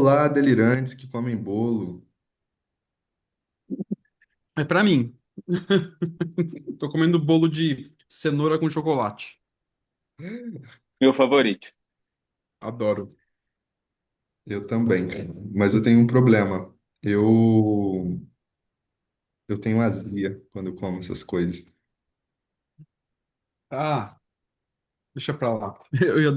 Olá, delirantes que comem bolo. É pra mim. Tô comendo bolo de cenoura com chocolate. Meu favorito. Adoro. Eu também, mas eu tenho um problema. Eu, eu tenho azia quando eu como essas coisas. Ah, deixa pra lá. Eu ia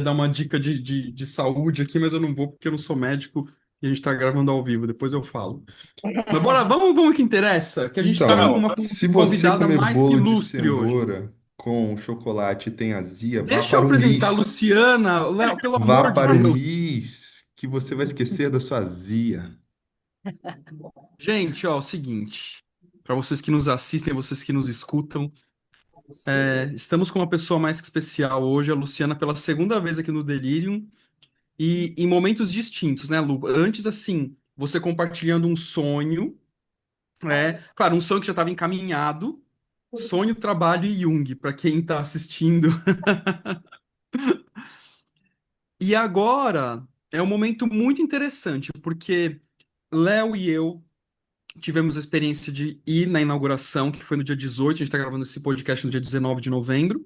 dar uma dica de saúde aqui, mas eu não vou porque eu não sou médico e a gente tá gravando ao vivo. Depois eu falo. Mas bora, vamos que interessa, que a gente tá com Então, uma se você convidada comer mais que bolo de ilustre hoje. cenoura com chocolate e tem azia, vá Deixa eu para o apresentar a MIS. Luciana, Léo, pelo Vá amor de para o Deus. MIS, que você vai esquecer da sua azia. Gente, ó, o seguinte. Para vocês que nos assistem, vocês que nos escutam, estamos com uma pessoa mais que especial hoje, a Luciana, pela segunda vez aqui no Delirium, e em momentos distintos, né, Lu? Antes, assim, você compartilhando um sonho, claro, um sonho que já estava encaminhado, sonho, trabalho e Jung, para quem está assistindo. E agora é um momento muito interessante, porque Léo e eu tivemos a experiência de ir na inauguração, que foi no dia 18. A gente está gravando esse podcast no dia 19 de novembro.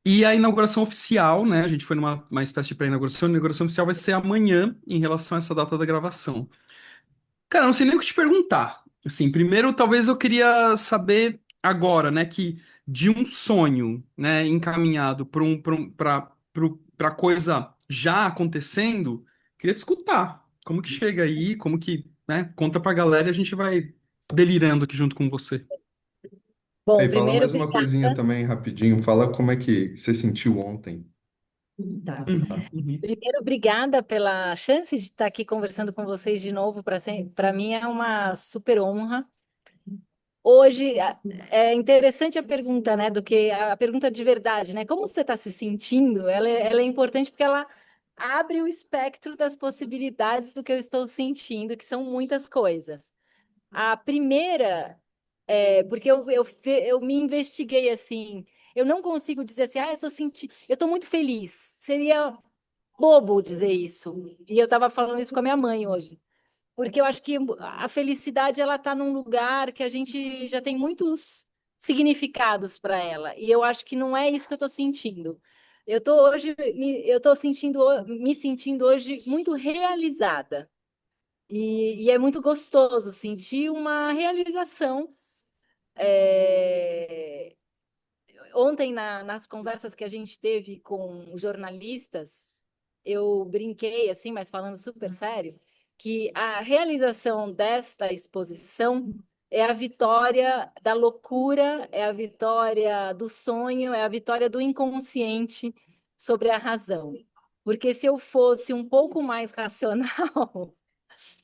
E a inauguração oficial, né? A gente foi numa uma espécie de pré-inauguração. A inauguração oficial vai ser amanhã, em relação a essa data da gravação. Cara, eu não sei nem o que te perguntar. Assim, primeiro, talvez eu queria saber agora, né, que de um sonho, né, encaminhado para coisa já acontecendo, queria te escutar. Como que chega aí? Como que, né? Conta pra galera e a gente vai delirando aqui junto com você. Aí, Bom, fala primeiro, mais uma coisinha obrigada. também, rapidinho. Fala como é que você sentiu ontem. Tá. Uhum. Primeiro, obrigada pela chance de estar aqui conversando com vocês de novo. Para mim é uma super honra. Hoje é interessante a pergunta, né? Do que a pergunta de verdade, né? Como você está se sentindo? Ela é importante porque ela abre o espectro das possibilidades do que eu estou sentindo, que são muitas coisas. A primeira porque eu me investiguei assim. Eu não consigo dizer assim, eu tô sentindo, eu tô muito feliz. Seria bobo dizer isso. E eu estava falando isso com a minha mãe hoje. Porque eu acho que a felicidade ela está num lugar que a gente já tem muitos significados para ela. E eu acho que não é isso que eu estou sentindo. Eu estou me sentindo hoje muito realizada. E é muito gostoso sentir uma realização. É, Ontem, nas conversas que a gente teve com jornalistas, eu brinquei, assim, mas falando super sério, que a realização desta exposição é a vitória da loucura, é a vitória do sonho, é a vitória do inconsciente sobre a razão. Porque se eu fosse um pouco mais racional,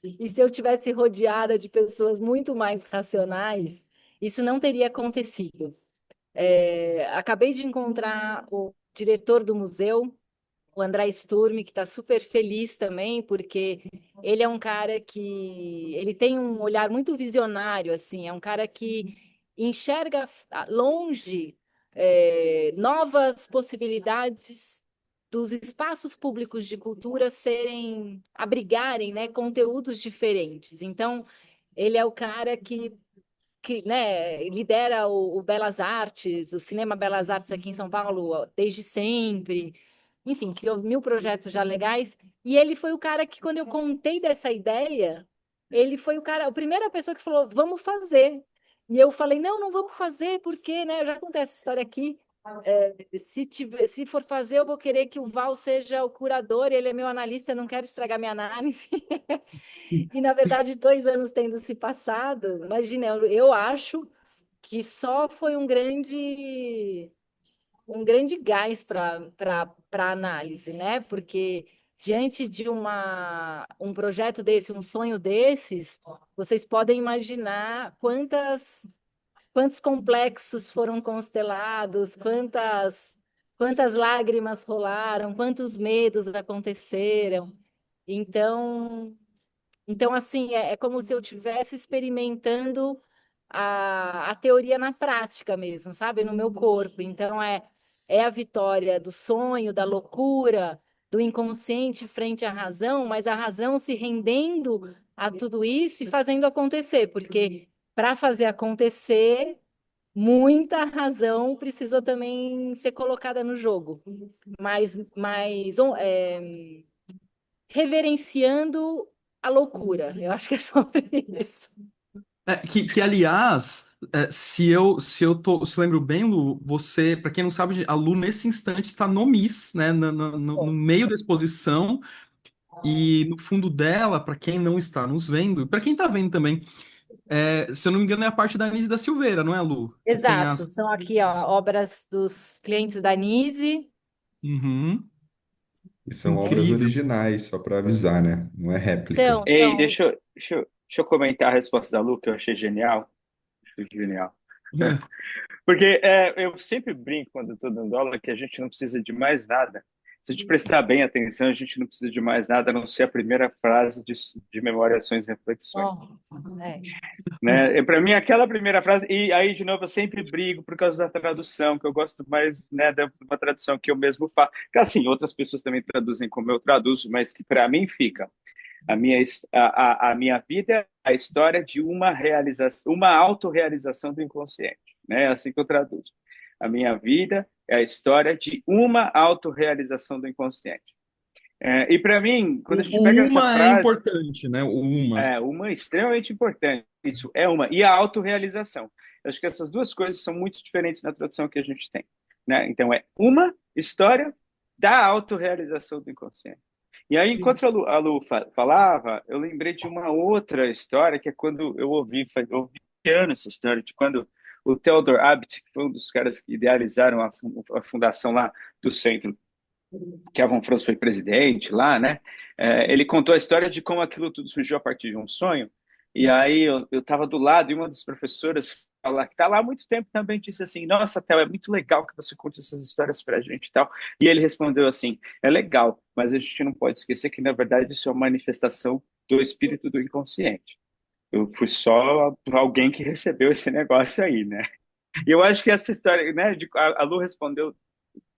e se eu tivesse rodeada de pessoas muito mais racionais, isso não teria acontecido. Acabei de encontrar o diretor do museu, o André Sturm, que está super feliz também, porque ele é um cara que ele tem um olhar muito visionário, assim, é um cara que enxerga longe novas possibilidades dos espaços públicos de cultura serem abrigarem, né, conteúdos diferentes. Então, ele é o cara que né, lidera o Belas Artes, o Cinema Belas Artes aqui em São Paulo desde sempre. Enfim, criou mil projetos já legais. E ele foi o cara que, quando eu contei dessa ideia, ele foi o cara, a primeira pessoa que falou, vamos fazer. E eu falei, não, não vamos fazer, porque, né, eu já contei essa história aqui. Se for fazer, eu vou querer que o Val seja o curador, ele é meu analista, eu não quero estragar minha análise. E, na verdade, 2 anos tendo se passado, imagina, eu acho que só foi um grande gás para análise, né? Porque diante de um projeto desse, um sonho desses, vocês podem imaginar quantos complexos foram constelados, quantas lágrimas rolaram, quantos medos aconteceram. Então, assim, é como se eu estivesse experimentando a teoria na prática mesmo, sabe? No meu corpo. Então, é a vitória do sonho, da loucura, do inconsciente frente à razão, mas a razão se rendendo a tudo isso e fazendo acontecer, porque para fazer acontecer, muita razão precisou também ser colocada no jogo, mas reverenciando a loucura. Eu acho que é sobre isso. Aliás, se eu lembro bem, Lu, você, para quem não sabe, a Lu nesse instante está no Miss, né, no meio da exposição, e no fundo dela, para quem não está nos vendo, para quem está vendo também, se eu não me engano, é a parte da Anísia da Silveira, não é, Lu? Que tem Exato, são aqui, ó, obras dos clientes da Nise. Uhum, E são obras incrível. originais, só para avisar, né? Não é réplica. São, Ei, são. deixa eu comentar a resposta da Lu, que eu achei genial. Achei genial. Porque eu sempre brinco quando eu estou dando aula que a gente não precisa de mais nada. Se a gente prestar bem atenção, a gente não precisa de mais nada a não ser a primeira frase de Memória, Ações e Reflexões. É. Né? Para mim, aquela primeira frase, e aí, de novo, eu sempre brigo por causa da tradução, que eu gosto mais, né, de uma tradução que eu mesmo faço. Que, assim, outras pessoas também traduzem como eu traduzo, mas que para mim fica. A minha vida é a história de uma realização, uma autorrealização do inconsciente. Né? É assim que eu traduzo. A minha vida é a história de uma autorrealização do inconsciente. E para mim, quando a gente O pega essa uma é frase, importante, né? O uma. uma extremamente importante. Isso é uma. E a autorrealização. Eu acho que essas duas coisas são muito diferentes na tradução que a gente tem. Né? Então, é uma história da autorrealização do inconsciente. E aí, enquanto a Lu falava, eu lembrei de uma outra história, que é quando eu ouvi essa história, de quando o Theodor Abt, que foi um dos caras que idealizaram a fundação lá do centro, que a Von Franz foi presidente lá, né? Ele contou a história de como aquilo tudo surgiu a partir de um sonho. E aí eu estava do lado e uma das professoras que está lá há muito tempo também disse assim: Nossa, Theo, é muito legal que você conte essas histórias para a gente e tal. E ele respondeu assim: É legal, mas a gente não pode esquecer que na verdade isso é uma manifestação do espírito do inconsciente. Eu fui só alguém que recebeu esse negócio aí, né? E eu acho que essa história, né? A Lu respondeu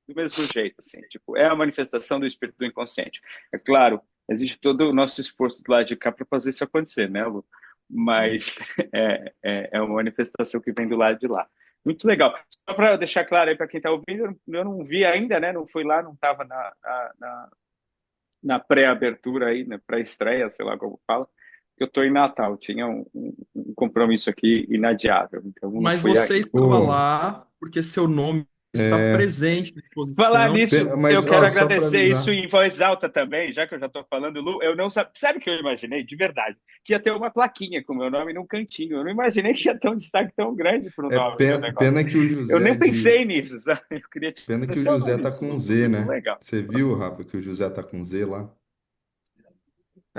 do mesmo jeito, assim, tipo, é a manifestação do espírito do inconsciente. É claro, existe todo o nosso esforço do lado de cá para fazer isso acontecer, né, Lu? Mas é uma manifestação que vem do lado de lá. Muito legal. Só para deixar claro aí para quem está ouvindo, eu não vi ainda, né? Não fui lá, não estava na pré-abertura aí, na pré-estreia, sei lá como fala. Eu estou em Natal, tinha um compromisso aqui inadiável, então não Mas fui você ainda. estava Pô, lá porque seu nome está é, presente na Falar exposição. nisso, eu mas, quero ó, só para agradecer isso avisar. em voz alta também, já que eu já estou falando, Lu. Eu não sabe o que eu imaginei, de verdade, que ia ter uma plaquinha com o meu nome num cantinho. Eu não imaginei que ia ter um destaque tão grande para o É nome do negócio. pena que o Eu nem José pensei de. nisso, sabe? Eu queria te Pena que o José mencionar tá isso, com Lu. Z, Muito né? legal. Você viu, Rafa, que o José tá com Z lá?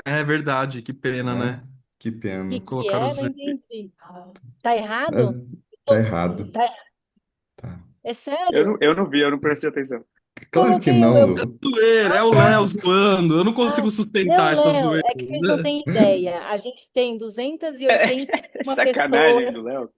É verdade, que pena, Né? né? Que O pena. que Colocaram é? Não os. entendi. Tá É, errado? tá errado. Tá... Tá. É sério? Eu não vi, eu não prestei atenção. Claro que Coloquei não, eu Lu. Zoeira, é o Léo zoando. Eu não consigo Não, sustentar essa Léo, zoeira. é que vocês não têm ideia. A gente tem 281 Sacanagem do pessoas. Léo.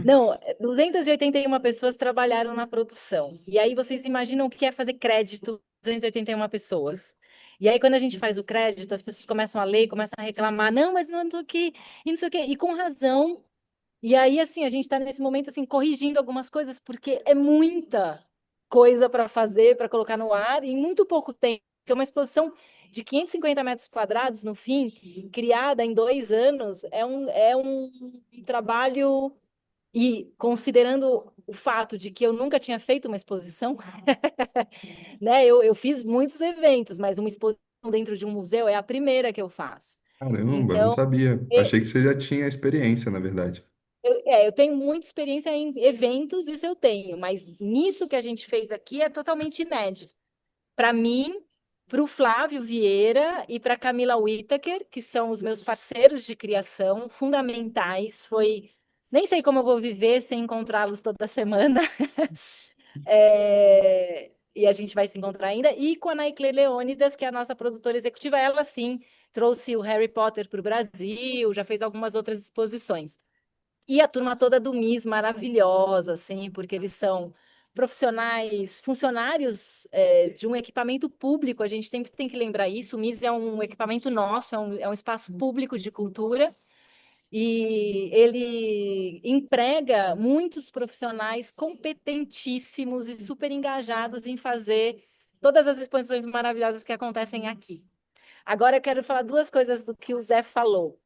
Não, 281 pessoas trabalharam na produção. E aí vocês imaginam o que é fazer crédito 281 pessoas. E aí, quando a gente faz o crédito, as pessoas começam a ler, começam a reclamar, não, mas não sei o quê, e não sei o quê, e com razão. E aí, assim, a gente está nesse momento, assim, corrigindo algumas coisas, porque é muita coisa para fazer, para colocar no ar, em muito pouco tempo. Porque uma exposição de 550 metros quadrados, no fim, criada em 2 anos, é um trabalho. E considerando o fato de que eu nunca tinha feito uma exposição, né? Eu fiz muitos eventos, mas uma exposição dentro de um museu é a primeira que eu faço. Caramba, não Então, sabia. e- Achei que você já tinha experiência, na verdade. eu tenho muita experiência em eventos, isso eu tenho, mas nisso que a gente fez aqui é totalmente inédito. Para mim, para o Flávio Vieira e para Camila Whittaker, que são os meus parceiros de criação fundamentais, foi. Nem sei como eu vou viver sem encontrá-los toda semana. E a gente vai se encontrar ainda. E com a Naicle Leônidas, que é a nossa produtora executiva, ela sim trouxe o Harry Potter para o Brasil, já fez algumas outras exposições. E a turma toda do MIS, maravilhosa, assim, porque eles são profissionais, funcionários de um equipamento público, a gente sempre tem que lembrar isso. O MIS é um equipamento nosso, é um espaço público de cultura, e ele emprega muitos profissionais competentíssimos e super engajados em fazer todas as exposições maravilhosas que acontecem aqui. Agora eu quero falar duas coisas do que o Zé falou.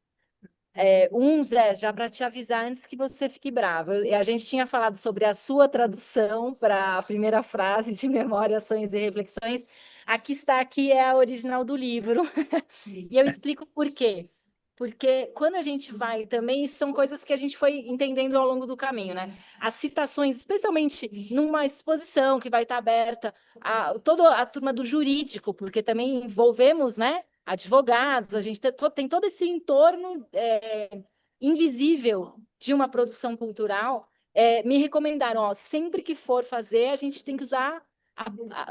Zé, já para te avisar antes que você fique bravo, a gente tinha falado sobre a sua tradução para a primeira frase de Memória, Sonhos e Reflexões. Aqui é a original do livro. E eu explico por quê. Porque quando a gente vai também, isso são coisas que a gente foi entendendo ao longo do caminho, né? As citações, especialmente numa exposição que vai estar aberta a toda a turma do jurídico, porque também envolvemos, né, advogados, a gente tem todo esse entorno invisível de uma produção cultural. Me recomendaram, ó, sempre que for fazer, a gente tem que usar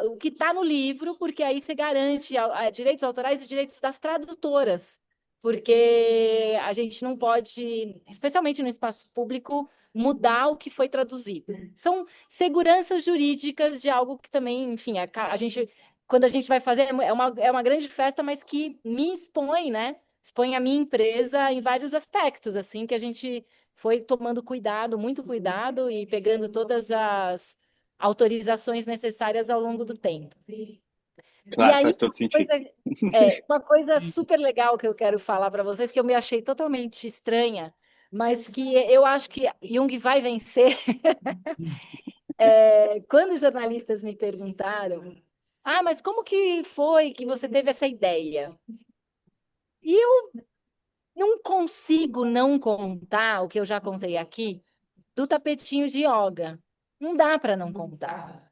o que está no livro, porque aí você garante direitos autorais e direitos das tradutoras, porque a gente não pode, especialmente no espaço público, mudar o que foi traduzido. São seguranças jurídicas de algo que também, enfim, a gente, quando a gente vai fazer, é uma grande festa, mas que me expõe, né? Expõe a minha empresa em vários aspectos, assim, que a gente foi tomando cuidado, muito cuidado, e pegando todas as autorizações necessárias ao longo do tempo. E Claro, aí, faz todo sentido. uma coisa super legal que eu quero falar para vocês, que eu me achei totalmente estranha, mas que eu acho que Jung vai vencer. Quando os jornalistas me perguntaram, mas como que foi que você teve essa ideia? E eu não consigo não contar o que eu já contei aqui do tapetinho de yoga. Não dá para não contar.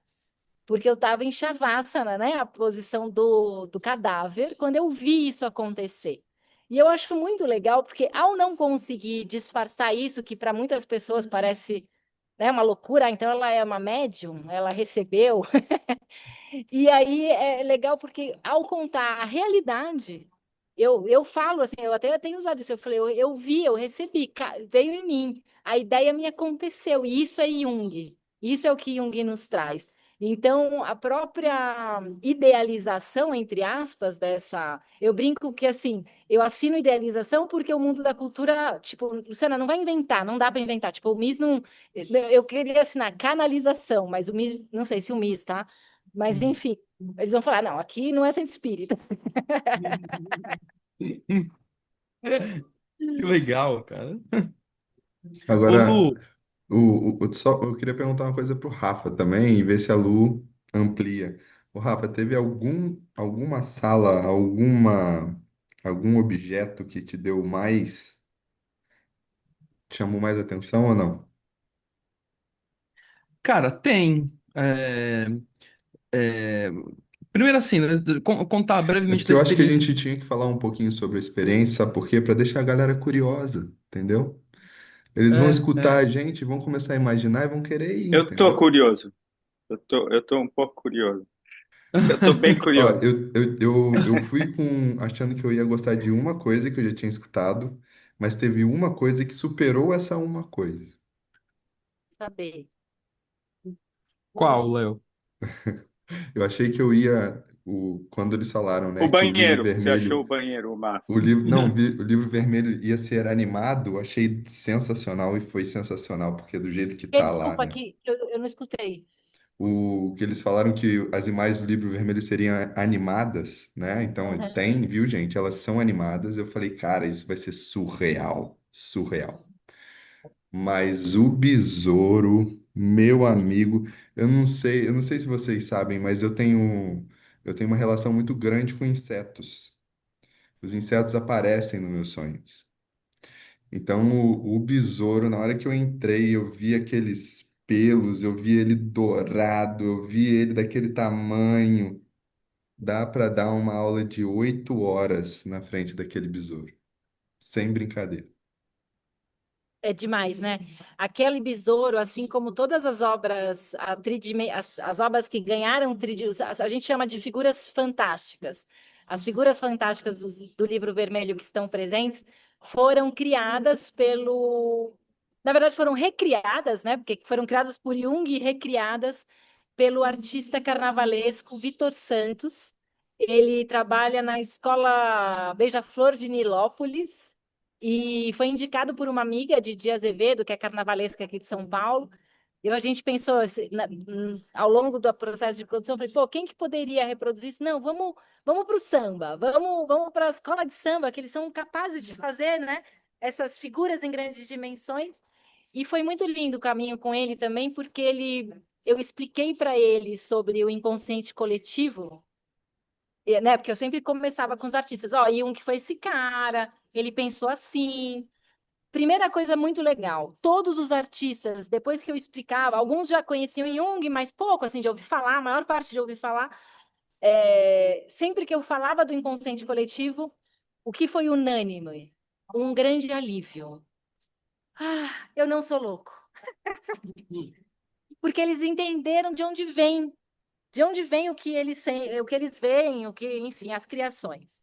Porque eu estava em Shavasana, né? A posição do cadáver, quando eu vi isso acontecer. E eu acho muito legal, porque ao não conseguir disfarçar isso, que para muitas pessoas parece, né, uma loucura, então ela é uma médium, ela recebeu. E aí é legal porque ao contar a realidade, eu falo assim, eu até tenho usado isso, eu falei, eu vi, eu recebi, veio em mim, a ideia me aconteceu, e isso é Jung, isso é o que Jung nos traz. Então, a própria idealização, entre aspas, eu brinco que, assim, eu assino idealização porque o mundo da cultura, tipo, Luciana, não vai inventar, não dá para inventar, tipo, o MIS não... Eu queria assinar canalização, mas o MIS, não sei se o MIS, tá? Mas, enfim, eles vão falar, não, aqui não é centro espírita. Que legal, cara. Ô, Agora, Lu, eu queria perguntar uma coisa pro Rafa também e ver se a Lu amplia. O Rafa, teve alguma sala, algum objeto que te deu mais, te chamou mais atenção ou não? cara, tem. É, primeiro assim, né, contar É brevemente porque da eu acho que a experiência. gente tinha que falar um pouquinho sobre a experiência, sabe por quê? Para deixar a galera curiosa, entendeu? Eles vão É, escutar é. a gente, vão começar a imaginar e vão querer ir, Eu tô entendeu? curioso. Eu tô um pouco curioso. Eu tô bem Ó, curioso. eu fui achando que eu ia gostar de uma coisa que eu já tinha escutado, mas teve uma coisa que superou essa uma coisa. Saber. Qual, Léo? Eu achei que eu ia, quando eles falaram, O né, que o livro banheiro. Você achou vermelho, o banheiro o o máximo? livro, não, o livro vermelho ia ser animado, eu achei sensacional e foi sensacional, porque é do jeito que tá lá, Desculpa né? que eu não escutei. O que eles falaram que as imagens do livro vermelho seriam animadas, né? Então Aham. tem, viu, gente? Elas são animadas. Eu falei, cara, isso vai ser surreal, surreal. Mas o besouro, meu amigo, eu não sei se vocês sabem, mas eu tenho uma relação muito grande com insetos. Os insetos aparecem nos meus sonhos. Então, o besouro, na hora que eu entrei, eu vi aqueles pelos, eu vi ele dourado, eu vi ele daquele tamanho. Dá para dar uma aula de 8 horas na frente daquele besouro, sem brincadeira. É demais, né? Aquele besouro, assim como todas as obras, as obras que ganharam a gente chama de figuras fantásticas. As figuras fantásticas do livro vermelho que estão presentes foram criadas na verdade foram recriadas, né? Porque foram criadas por Jung e recriadas pelo artista carnavalesco Vitor Santos. Ele trabalha na Escola Beija-Flor de Nilópolis e foi indicado por uma amiga de Dia Azevedo, que é carnavalesca aqui de São Paulo. E a gente pensou assim, ao longo do processo de produção, falei, pô, quem que poderia reproduzir isso? Não, vamos para o samba, vamos para a escola de samba, que eles são capazes de fazer, né, essas figuras em grandes dimensões. E foi muito lindo o caminho com ele também, porque eu expliquei para ele sobre o inconsciente coletivo, né? Porque eu sempre começava com os artistas, ó, Jung que foi esse cara, ele pensou assim. Primeira coisa muito legal, todos os artistas, depois que eu explicava, alguns já conheciam Jung, mas pouco, assim, de ouvir falar, a maior parte de ouvir falar, sempre que eu falava do inconsciente coletivo, o que foi unânime? Um grande alívio. Ah, eu não sou louco. Porque eles entenderam de onde vem o que eles veem, enfim, as criações.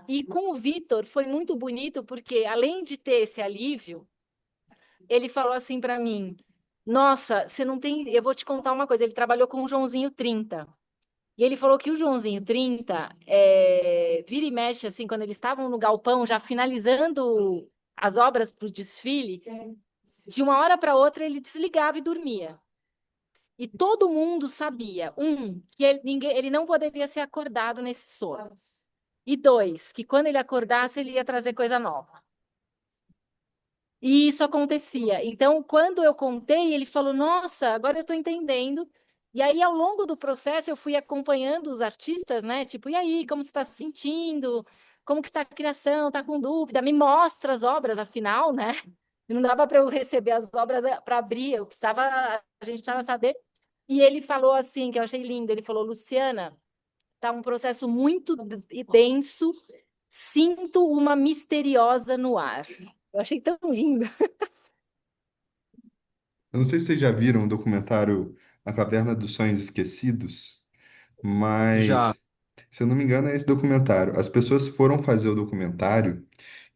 E com o Vitor foi muito bonito, porque além de ter esse alívio, ele falou assim para mim: Nossa, você não tem. Eu vou te contar uma coisa. Ele trabalhou com o Joãozinho 30. E ele falou que o Joãozinho 30, vira e mexe, assim, quando eles estavam no galpão, já finalizando as obras para o desfile, de uma hora para outra ele desligava e dormia. E todo mundo sabia, que ele não poderia ser acordado nesse sono. E dois, que quando ele acordasse, ele ia trazer coisa nova. E isso acontecia. Então, quando eu contei, ele falou: Nossa, agora eu estou entendendo. E aí, ao longo do processo, eu fui acompanhando os artistas, né? Tipo, e aí, como você está se sentindo? Como que está a criação? Está com dúvida? Me mostra as obras, afinal, né? Não dava para eu receber as obras para abrir, a gente precisava saber. E ele falou assim, que eu achei lindo, ele falou: Luciana, tá um processo muito denso, sinto uma misteriosa no ar. Eu achei tão lindo. Eu não sei se vocês já viram o documentário A Caverna dos Sonhos Esquecidos, Já. mas, se eu não me engano, é esse documentário. As pessoas foram fazer o documentário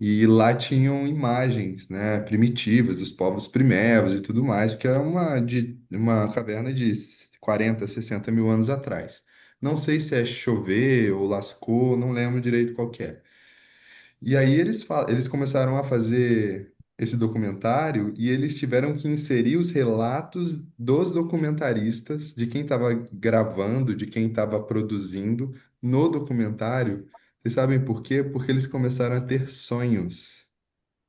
e lá tinham imagens, né, primitivas dos povos primevos e tudo mais, porque era uma caverna de 40, 60 mil anos atrás. Não sei se é chover ou lascou, não lembro direito qual que é. E aí eles começaram a fazer esse documentário e eles tiveram que inserir os relatos dos documentaristas, de quem estava gravando, de quem estava produzindo no documentário. Vocês sabem por quê? Porque eles começaram a ter sonhos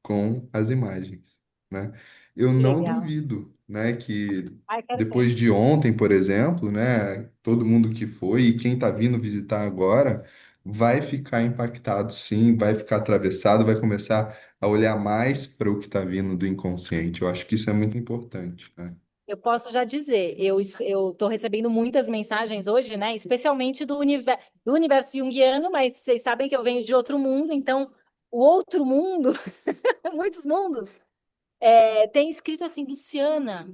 com as imagens, né? Eu Que não legal. duvido, né, que Ai, quero depois ver. de ontem, por exemplo, né, todo mundo que foi e quem está vindo visitar agora vai ficar impactado, sim, vai ficar atravessado, vai começar a olhar mais para o que está vindo do inconsciente. Eu acho que isso é muito importante, né? Eu posso já dizer, eu estou recebendo muitas mensagens hoje, né? Especialmente do universo junguiano, mas vocês sabem que eu venho de outro mundo, então o outro mundo, muitos mundos, tem escrito assim: Luciana,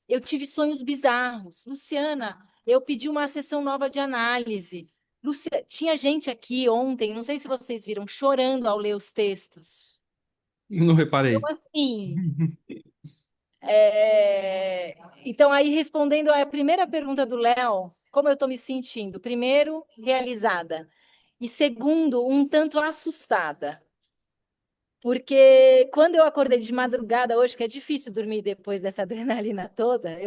eu tive sonhos bizarros. Luciana, eu pedi uma sessão nova de análise. Tinha gente aqui ontem, não sei se vocês viram, chorando ao ler os textos. Não Então, reparei. assim, então, aí respondendo à primeira pergunta do Léo, como eu estou me sentindo? Primeiro, realizada. E segundo, um tanto assustada. Porque quando eu acordei de madrugada hoje, que é difícil dormir depois dessa adrenalina toda,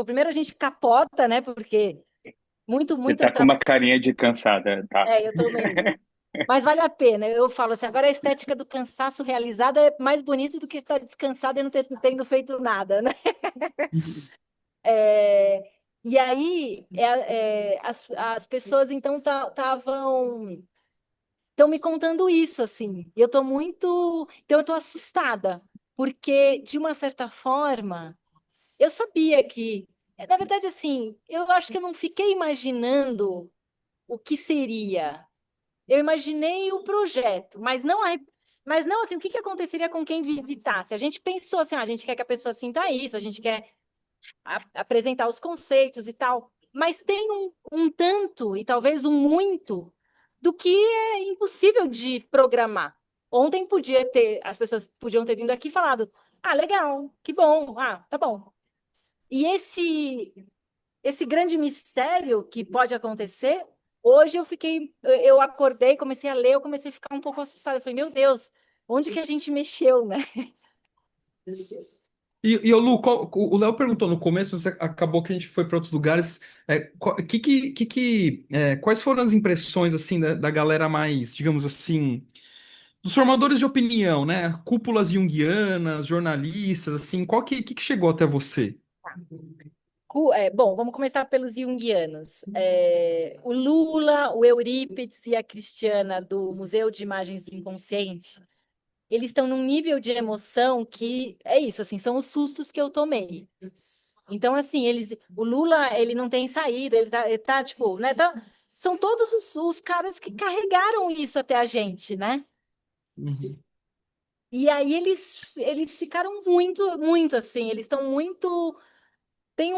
primeiro a gente capota, né? Porque Você muito está com uma trabalho. carinha de cansada, tá? Eu estou mesmo. Mas vale a pena. Eu falo assim, agora a estética do cansaço realizada é mais bonito do que estar descansada e não tendo feito nada, né? É, e aí, as pessoas então estão me contando isso, assim. E eu estou muito. Então, eu estou assustada, porque, de uma certa forma, eu sabia que. Na verdade, assim, eu acho que eu não fiquei imaginando o que seria. Eu imaginei o projeto, mas não assim, o que que aconteceria com quem visitasse? A gente pensou assim, a gente quer que a pessoa sinta isso, a gente quer apresentar os conceitos e tal. Mas tem um tanto e talvez um muito do que é impossível de programar. Ontem as pessoas podiam ter vindo aqui e falado: Ah, legal, que bom, ah, tá bom. E esse grande mistério que pode acontecer, hoje eu acordei, comecei a ler, eu comecei a ficar um pouco assustada. Eu falei, meu Deus, onde que a gente mexeu, né? E ô, Lu, o Léo perguntou no começo, mas acabou que a gente foi para outros lugares. Quais foram as impressões assim da galera mais, digamos assim, dos formadores de opinião, né? Cúpulas junguianas, jornalistas, assim, que chegou até você? Bom, vamos começar pelos junguianos. O Lula, o Eurípides e a Cristiana do Museu de Imagens do Inconsciente, eles estão num nível de emoção que é isso, assim, são os sustos que eu tomei. Então, assim, o Lula, ele não tem saída, ele tá tipo, né? São todos os caras que carregaram isso até a gente, né? Uhum. E aí eles ficaram muito, muito assim, eles estão muito. Tem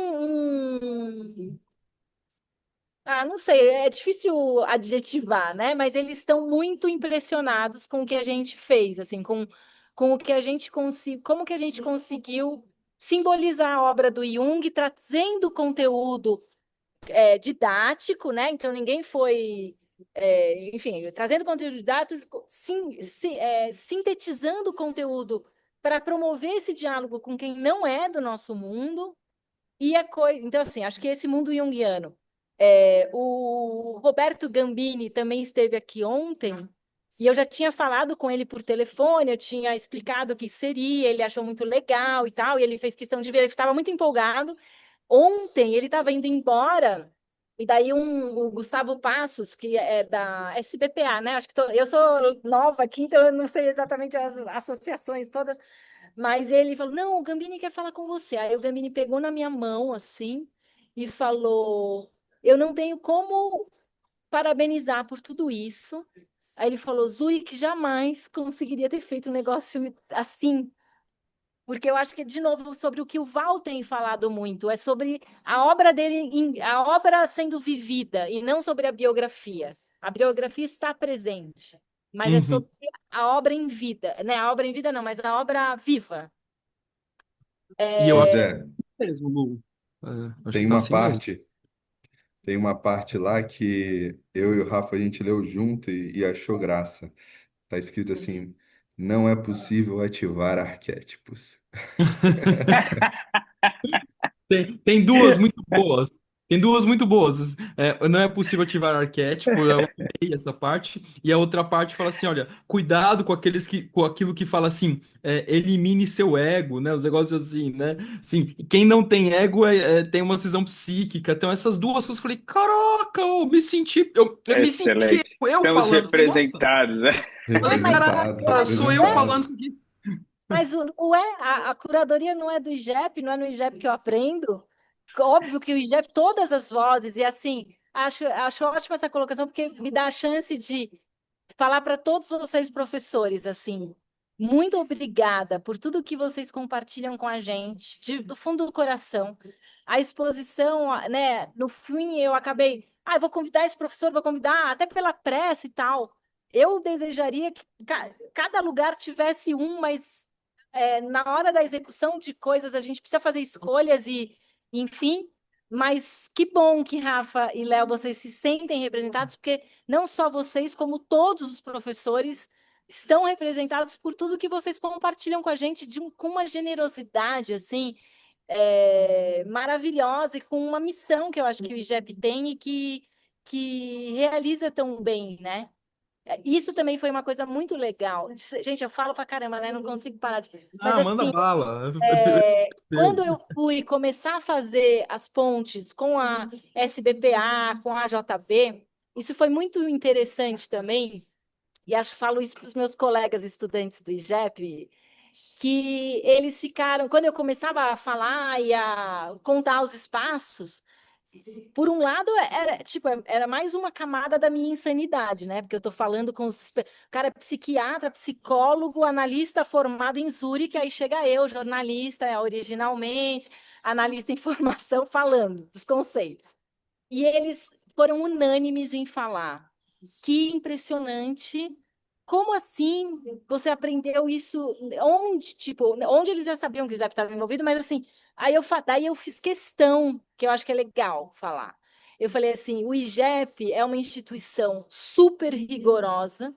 não sei, é difícil adjetivar, né? Mas eles estão muito impressionados com o que a gente fez, assim, com o que a gente conseguiu, como que a gente conseguiu simbolizar a obra do Jung, trazendo conteúdo didático, né? Então ninguém foi, enfim, trazendo conteúdo didático, sintetizando o conteúdo para promover esse diálogo com quem não é do nosso mundo. Então, assim, acho que esse mundo junguiano. O Roberto Gambini também esteve aqui ontem, e eu já tinha falado com ele por telefone, eu tinha explicado o que seria, ele achou muito legal e tal, e ele fez questão de ver, ele estava muito empolgado. Ontem ele estava indo embora, e daí o Gustavo Passos, que é da SBPA, né? Acho que eu sou nova aqui, então eu não sei exatamente as associações todas, mas ele falou: Não, o Gambini quer falar com você. Aí o Gambini pegou na minha mão assim e falou: Eu não tenho como parabenizar por tudo isso. Aí ele falou: Zurich jamais conseguiria ter feito um negócio assim. Porque eu acho que, de novo, sobre o que o Val tem falado muito, é sobre a obra dele, a obra sendo vivida, e não sobre a biografia. A biografia está presente, mas é Uhum. sobre a obra em vida, né? A obra em vida não, mas a obra viva. E eu Pois acho é, mesmo, Lu. Acho tem que tá uma assim mesmo. parte, tem uma parte lá que eu e o Rafa a gente leu junto e achou graça. Tá escrito assim: não é possível ativar arquétipos. Tem duas muito boas. Tem duas muito boas. Não é possível ativar arquétipo, eu amei essa parte. E a outra parte fala assim: olha, cuidado com aquilo que fala assim, elimine seu ego, né? Os negócios assim, né? Assim, quem não tem ego tem uma cisão psíquica. Então, essas duas coisas eu falei, caraca, eu me senti Excelente. eu Estamos falando. Falei, nossa, representados, né? falei, Mas, Representados, caraca, mas sou não eu é. falando representados. isso aqui. Mas a curadoria não é do IGEP, não é no IGEP que eu aprendo. Óbvio que o IGEP, todas as vozes, e assim, acho ótima essa colocação, porque me dá a chance de falar para todos vocês, professores, assim, muito obrigada por tudo que vocês compartilham com a gente, do fundo do coração. A exposição, né, no fim eu acabei, eu vou convidar esse professor, vou convidar até pela pressa e tal. Eu desejaria que cada lugar tivesse um, mas na hora da execução de coisas a gente precisa fazer escolhas e, enfim, mas que bom que Rafa e Léo, vocês se sentem representados, porque não só vocês, como todos os professores estão representados por tudo que vocês compartilham com a gente com uma generosidade assim maravilhosa e com uma missão que eu acho que o IGEP tem e que realiza tão bem, né? Isso também foi uma coisa muito legal. Gente, eu falo pra caramba, né? Não consigo parar de. Mas Ah, manda assim, bala. quando eu fui começar a fazer as pontes com a SBPA, com a JB, isso foi muito interessante também, e acho que falo isso para os meus colegas estudantes do IGEP, que eles ficaram, quando eu começava a falar e a contar os espaços, por um lado, era tipo, era mais uma camada da minha insanidade, né? Porque eu estou falando com o cara é psiquiatra, psicólogo, analista formado em Zurique, aí chega eu, jornalista, originalmente, analista em formação, falando dos conceitos. E eles foram unânimes em falar. Que impressionante como assim você aprendeu isso? Onde, tipo, onde eles já sabiam que o IJEP estava envolvido, mas assim, daí eu fiz questão, que eu acho que é legal falar. Eu falei assim, o IJEP é uma instituição super rigorosa,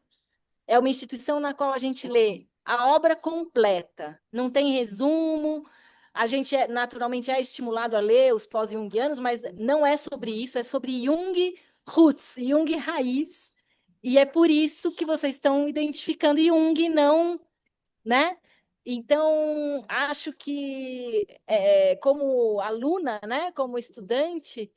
é uma instituição na qual a gente lê a obra completa, não tem resumo, a gente naturalmente é estimulado a ler os pós-jungianos, mas não é sobre isso, é sobre Jung roots, Jung raiz, e é por isso que vocês estão identificando Jung, não, né? Então, acho que como aluna, né, como estudante,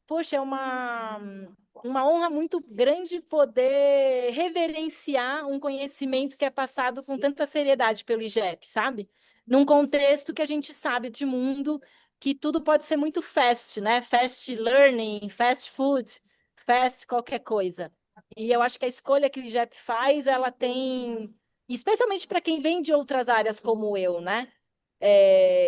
poxa, é uma honra muito grande poder reverenciar um conhecimento que é passado com tanta seriedade pelo IGEP, sabe? Num contexto que a gente sabe de mundo que tudo pode ser muito fast, né? Fast learning, fast food, fast qualquer coisa. E eu acho que a escolha que o IGEP faz, ela tem, especialmente para quem vem de outras áreas como eu, né?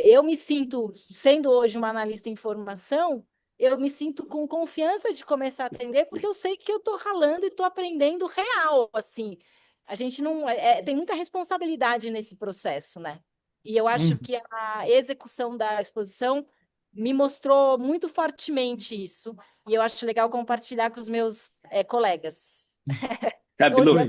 Eu me sinto, sendo hoje uma analista em formação, eu me sinto com confiança de começar a atender, porque eu sei que eu estou ralando e estou aprendendo real, assim. A gente não tem muita responsabilidade nesse processo, né? E eu acho Hum. que a execução da exposição me mostrou muito fortemente isso. E eu acho legal compartilhar com os meus colegas. Sabe, Lu, Oi.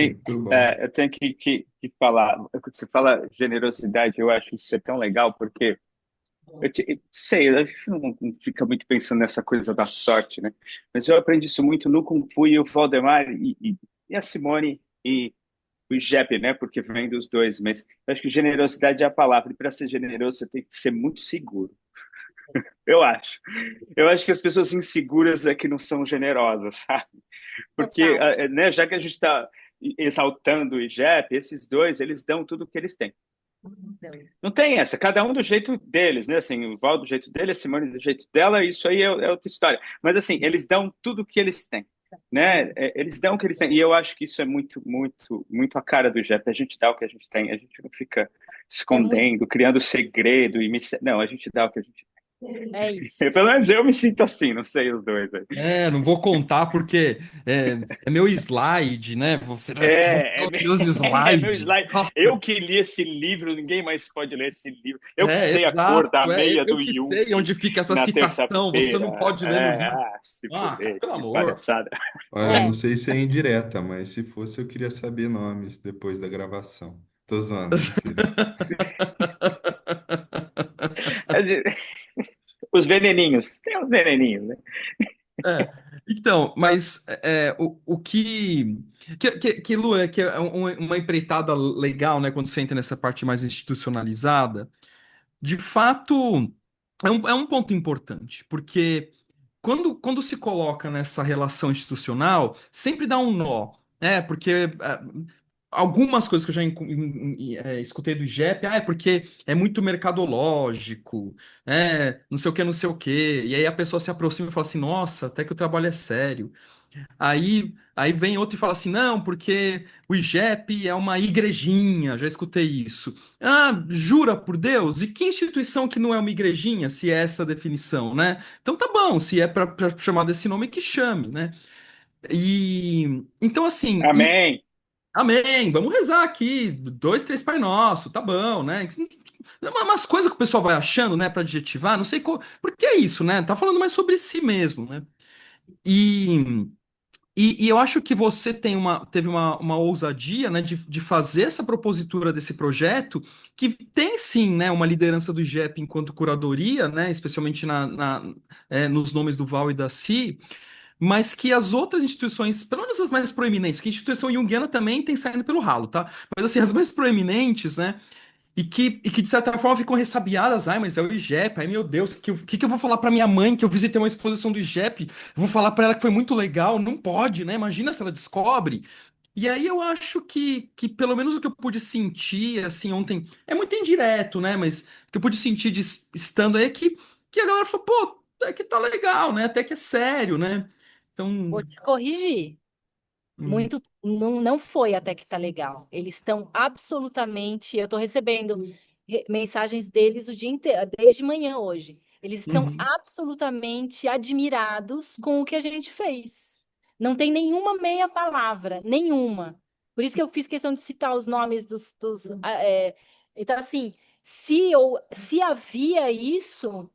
Muito bom. eu tenho que falar. Quando você fala generosidade, eu acho isso é tão legal, porque eu sei, a gente não fica muito pensando nessa coisa da sorte, né? Mas eu aprendi isso muito no Kung Fu e o Valdemar e a Simone e o Jep, né? Porque vem dos dois. Mas eu acho que generosidade é a palavra. E para ser generoso, você tem que ser muito seguro. Eu acho. Eu acho que as pessoas inseguras é que não são generosas, sabe? Porque, Total. né, já que a gente está exaltando o IGEP, esses dois, eles dão tudo o que eles têm. Não tem essa, cada um do jeito deles, né? Assim, o Val do jeito dele, a Simone do jeito dela, isso aí é outra história. Mas, assim, eles dão tudo o que eles têm, né? Eles dão o que eles têm. E eu acho que isso é muito, muito, muito a cara do IGEP. A gente dá o que a gente tem, a gente não fica É muito, escondendo, criando segredo. Não, a gente dá o que a gente é isso. tem. Pelo menos eu me sinto assim, não sei os dois aí. Não vou contar porque é meu slide, né? Você vão É, ver é, os meus é meu slides. slide. Nossa, Eu que li esse livro, ninguém mais pode ler esse livro. Eu que sei a cor da exato. meia Eu do que Jung sei onde fica essa na citação. Você terça-feira. não pode ler no livro. Se Ah, cara, fuder, pelo que amor. palhaçada. Olha, eu É, não sei se é indireta, mas se fosse eu queria saber nomes depois da gravação. Tô zoando, mentira. Os veneninhos, tem os veneninhos, né? É, então, mas o que, Lu, que é uma empreitada legal, né, quando você entra nessa parte mais institucionalizada, de fato, é um ponto importante, porque quando se coloca nessa relação institucional, sempre dá um nó, né? Porque algumas coisas que eu já escutei do IGEP, é porque é muito mercadológico, não sei o que, não sei o que. E aí a pessoa se aproxima e fala assim, nossa, até que o trabalho é sério. Aí vem outro e fala assim, não, porque o IGEP é uma igrejinha, já escutei isso. Ah, jura por Deus? E que instituição que não é uma igrejinha, se é essa a definição, né? Então tá bom, se é para chamar desse nome, que chame, né? E então assim, Amém. amém, vamos rezar aqui, dois, três Pai Nosso, tá bom, né? Umas coisas que o pessoal vai achando, né, para adjetivar, não sei qual, porque é isso, né? Tá falando mais sobre si mesmo, né? E e eu acho que você teve uma ousadia, né, de fazer essa propositura desse projeto, que tem sim, né, uma liderança do IGEP enquanto curadoria, né, especialmente nos nomes do Val e da Si, mas que as outras instituições, pelo menos as mais proeminentes, que a instituição junguiana também tem saindo pelo ralo, tá? Mas assim, as mais proeminentes, né, e que de certa forma ficam ressabiadas. Ai, mas é o IGEP. Ai, meu Deus, que eu vou falar para minha mãe que eu visitei uma exposição do IGEP? Eu vou falar para ela que foi muito legal. Não pode, né? Imagina se ela descobre. E aí eu acho que pelo menos o que eu pude sentir, assim, ontem, é muito indireto, né? Mas o que eu pude sentir estando aí é que a galera falou, pô, até que tá legal, né? Até que é sério, né? vou Então, te corrigir. hum, Muito, não, não foi até que tá legal. Eles estão absolutamente. Eu estou recebendo mensagens deles o dia inteiro, desde manhã hoje. Eles estão uhum. absolutamente admirados com o que a gente fez. Não tem nenhuma meia palavra, nenhuma. Por isso que eu fiz questão de citar os nomes então, assim, se havia isso,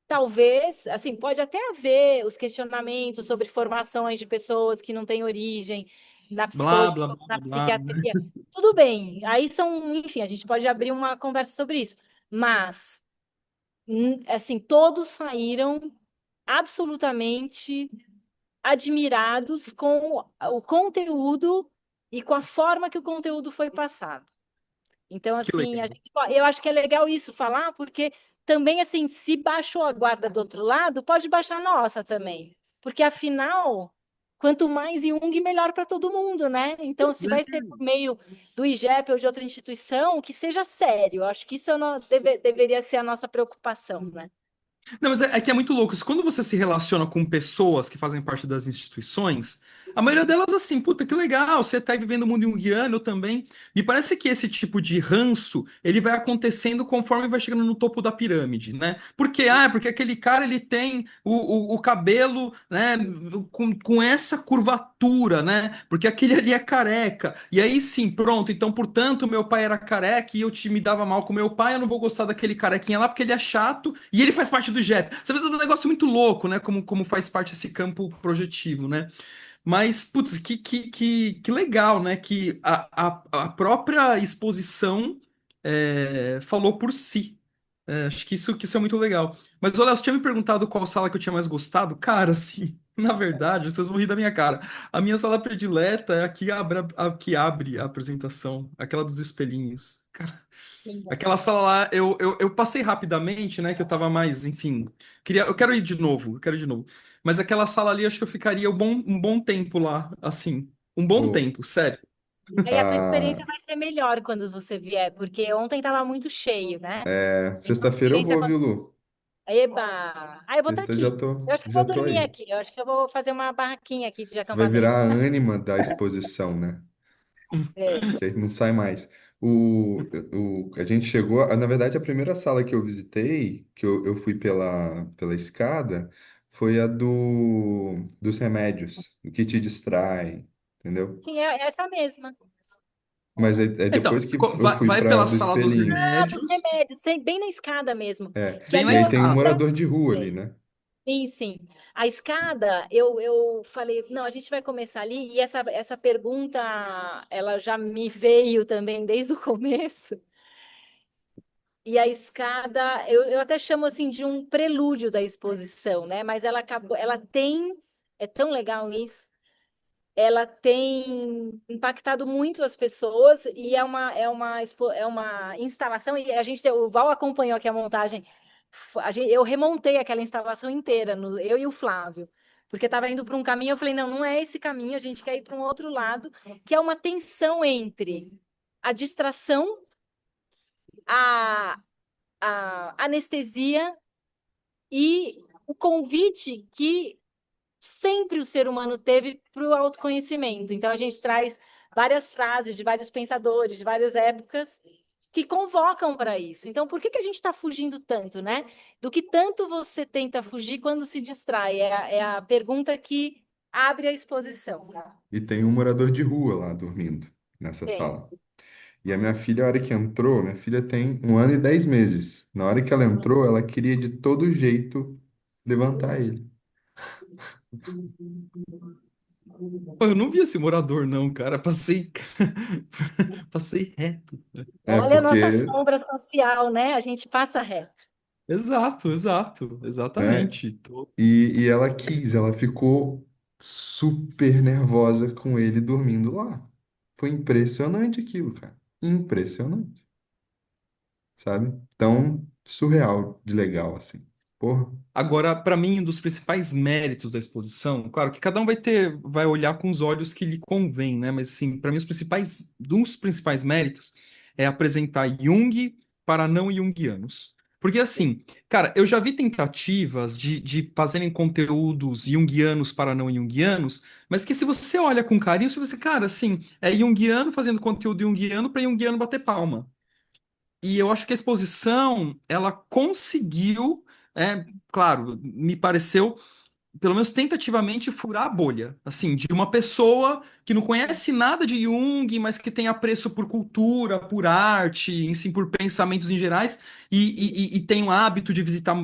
talvez, assim, pode até haver os questionamentos sobre formações de pessoas que não têm origem na Blá, psicologia, blá, blá, na blá, né? psiquiatria. Tudo bem, aí são, enfim, a gente pode abrir uma conversa sobre isso. Mas, assim, todos saíram absolutamente admirados com o conteúdo e com a forma que o conteúdo foi passado. Então, Que assim, legal. eu acho que é legal isso falar, porque também, assim, se baixou a guarda do outro lado, pode baixar a nossa também. Porque, afinal, quanto mais Jung, melhor para todo mundo, né? Então, se vai ser por meio do IGEP ou de outra instituição, que seja sério. Eu acho que isso deveria ser a nossa preocupação, né? Não, mas é que é muito louco. Isso. Quando você se relaciona com pessoas que fazem parte das instituições, a maioria delas, assim, puta, que legal, você tá aí vivendo o mundo junguiano, eu também. Me parece que esse tipo de ranço, ele vai acontecendo conforme vai chegando no topo da pirâmide, né? Porque, porque aquele cara, ele tem o cabelo, né, com essa curvatura, né? Porque aquele ali é careca. E aí, sim, pronto, então, portanto, meu pai era careca e me dava mal com meu pai, eu não vou gostar daquele carequinha lá porque ele é chato e ele faz parte do JEP. Você vê um negócio muito louco, né? Como faz parte esse campo projetivo, né? Mas, putz, que legal, né? Que a própria exposição falou por si. Acho que isso é muito legal. Mas, olha, você tinha me perguntado qual sala que eu tinha mais gostado? Cara, assim, na verdade, vocês vão rir da minha cara. A minha sala predileta é a que abre a apresentação, aquela dos espelhinhos. Cara, aquela sala lá, eu passei rapidamente, né? Que eu tava mais, enfim. Eu quero ir de novo, eu quero ir de novo. Mas aquela sala ali, acho que eu ficaria um bom tempo lá, assim. Um bom Ô, tempo, sério. Aí a tua experiência a, vai ser melhor quando você vier, porque ontem estava muito cheio, né? Então, a sexta-feira eu experiência vou, quando... viu, Lu? Eba! Ah, eu vou estar Sexta eu já aqui. tô, Eu acho que eu já vou tô dormir aí. aqui. Eu acho que eu vou fazer uma barraquinha aqui de Você vai acampamento. virar a ânima da exposição, né? É. Que aí não sai mais. A gente chegou, na verdade, a primeira sala que eu visitei, que eu fui pela escada, foi a dos remédios, o que te distrai, entendeu? Sim, é essa mesma. Mas é Então, depois que eu vai, fui vai para pela do sala dos espelhinho. Ah, dos remédios, remédios, bem na escada mesmo. Que bem E na ali aí eu. tem um escada. morador de rua ali, né? Sim, sim. A escada, eu falei, não, a gente vai começar ali, e essa pergunta, ela já me veio também desde o começo. E a escada, eu até chamo assim de um prelúdio da exposição, né? Mas ela acabou, ela tem, é tão legal isso, ela tem impactado muito as pessoas e é uma instalação, e o Val acompanhou aqui a montagem, eu remontei aquela instalação inteira, eu e o Flávio, porque estava indo para um caminho, eu falei, não, não é esse caminho, a gente quer ir para um outro lado, que é uma tensão entre a distração, a, a anestesia e o convite que sempre o ser humano teve para o autoconhecimento. Então, a gente traz várias frases de vários pensadores, de várias épocas, que convocam para isso. Então, por que a gente está fugindo tanto, né? Do que tanto você tenta fugir quando se distrai? É a pergunta que abre a exposição. E tem um morador de rua lá dormindo nessa Tem. sala. E a minha filha, a hora que entrou, minha filha tem 1 ano e 10 meses. Na hora que ela entrou, ela queria de todo jeito levantar ele. Pô, eu não vi esse morador, não, cara. Passei. Passei reto. É, Olha a nossa porque, sombra social, né? A gente passa reto. Exato, exato, né? exatamente. E ela ficou super nervosa com ele dormindo lá. Foi impressionante aquilo, cara. Impressionante, sabe? Tão surreal de legal, assim. Porra. Agora, para mim, um dos principais méritos da exposição, claro que cada um vai olhar com os olhos que lhe convém, né? Mas assim, para mim, um dos principais méritos é apresentar Jung para não junguianos. Porque assim, cara, eu já vi tentativas de fazerem conteúdos junguianos para não junguianos, mas que se você olha com carinho, você, cara, assim, é junguiano fazendo conteúdo junguiano para junguiano bater palma. E eu acho que a exposição, ela conseguiu, claro, me pareceu pelo menos tentativamente, furar a bolha, assim, de uma pessoa que não conhece nada de Jung, mas que tem apreço por cultura, por arte, enfim, por pensamentos em gerais, e tem o hábito de visitar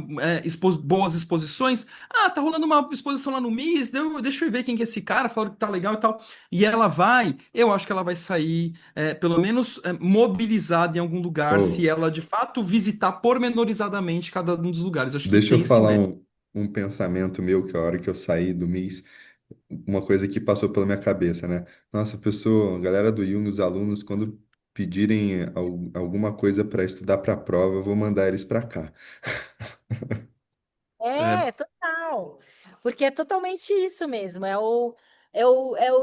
boas exposições. Ah, tá rolando uma exposição lá no MIS, deixa eu ver quem que é esse cara, falaram que tá legal e tal. E ela vai, eu acho que ela vai sair, pelo menos, mobilizada em algum lugar, se Oh, ela de fato visitar pormenorizadamente cada um dos lugares. Acho que deixa eu tem esse falar mérito. um pensamento meu, que a hora que eu saí do MIS, uma coisa que passou pela minha cabeça, né? Nossa, a galera do Jung, os alunos, quando pedirem alguma coisa para estudar para a prova, eu vou mandar eles para cá. É, Total. Porque é totalmente isso mesmo. É o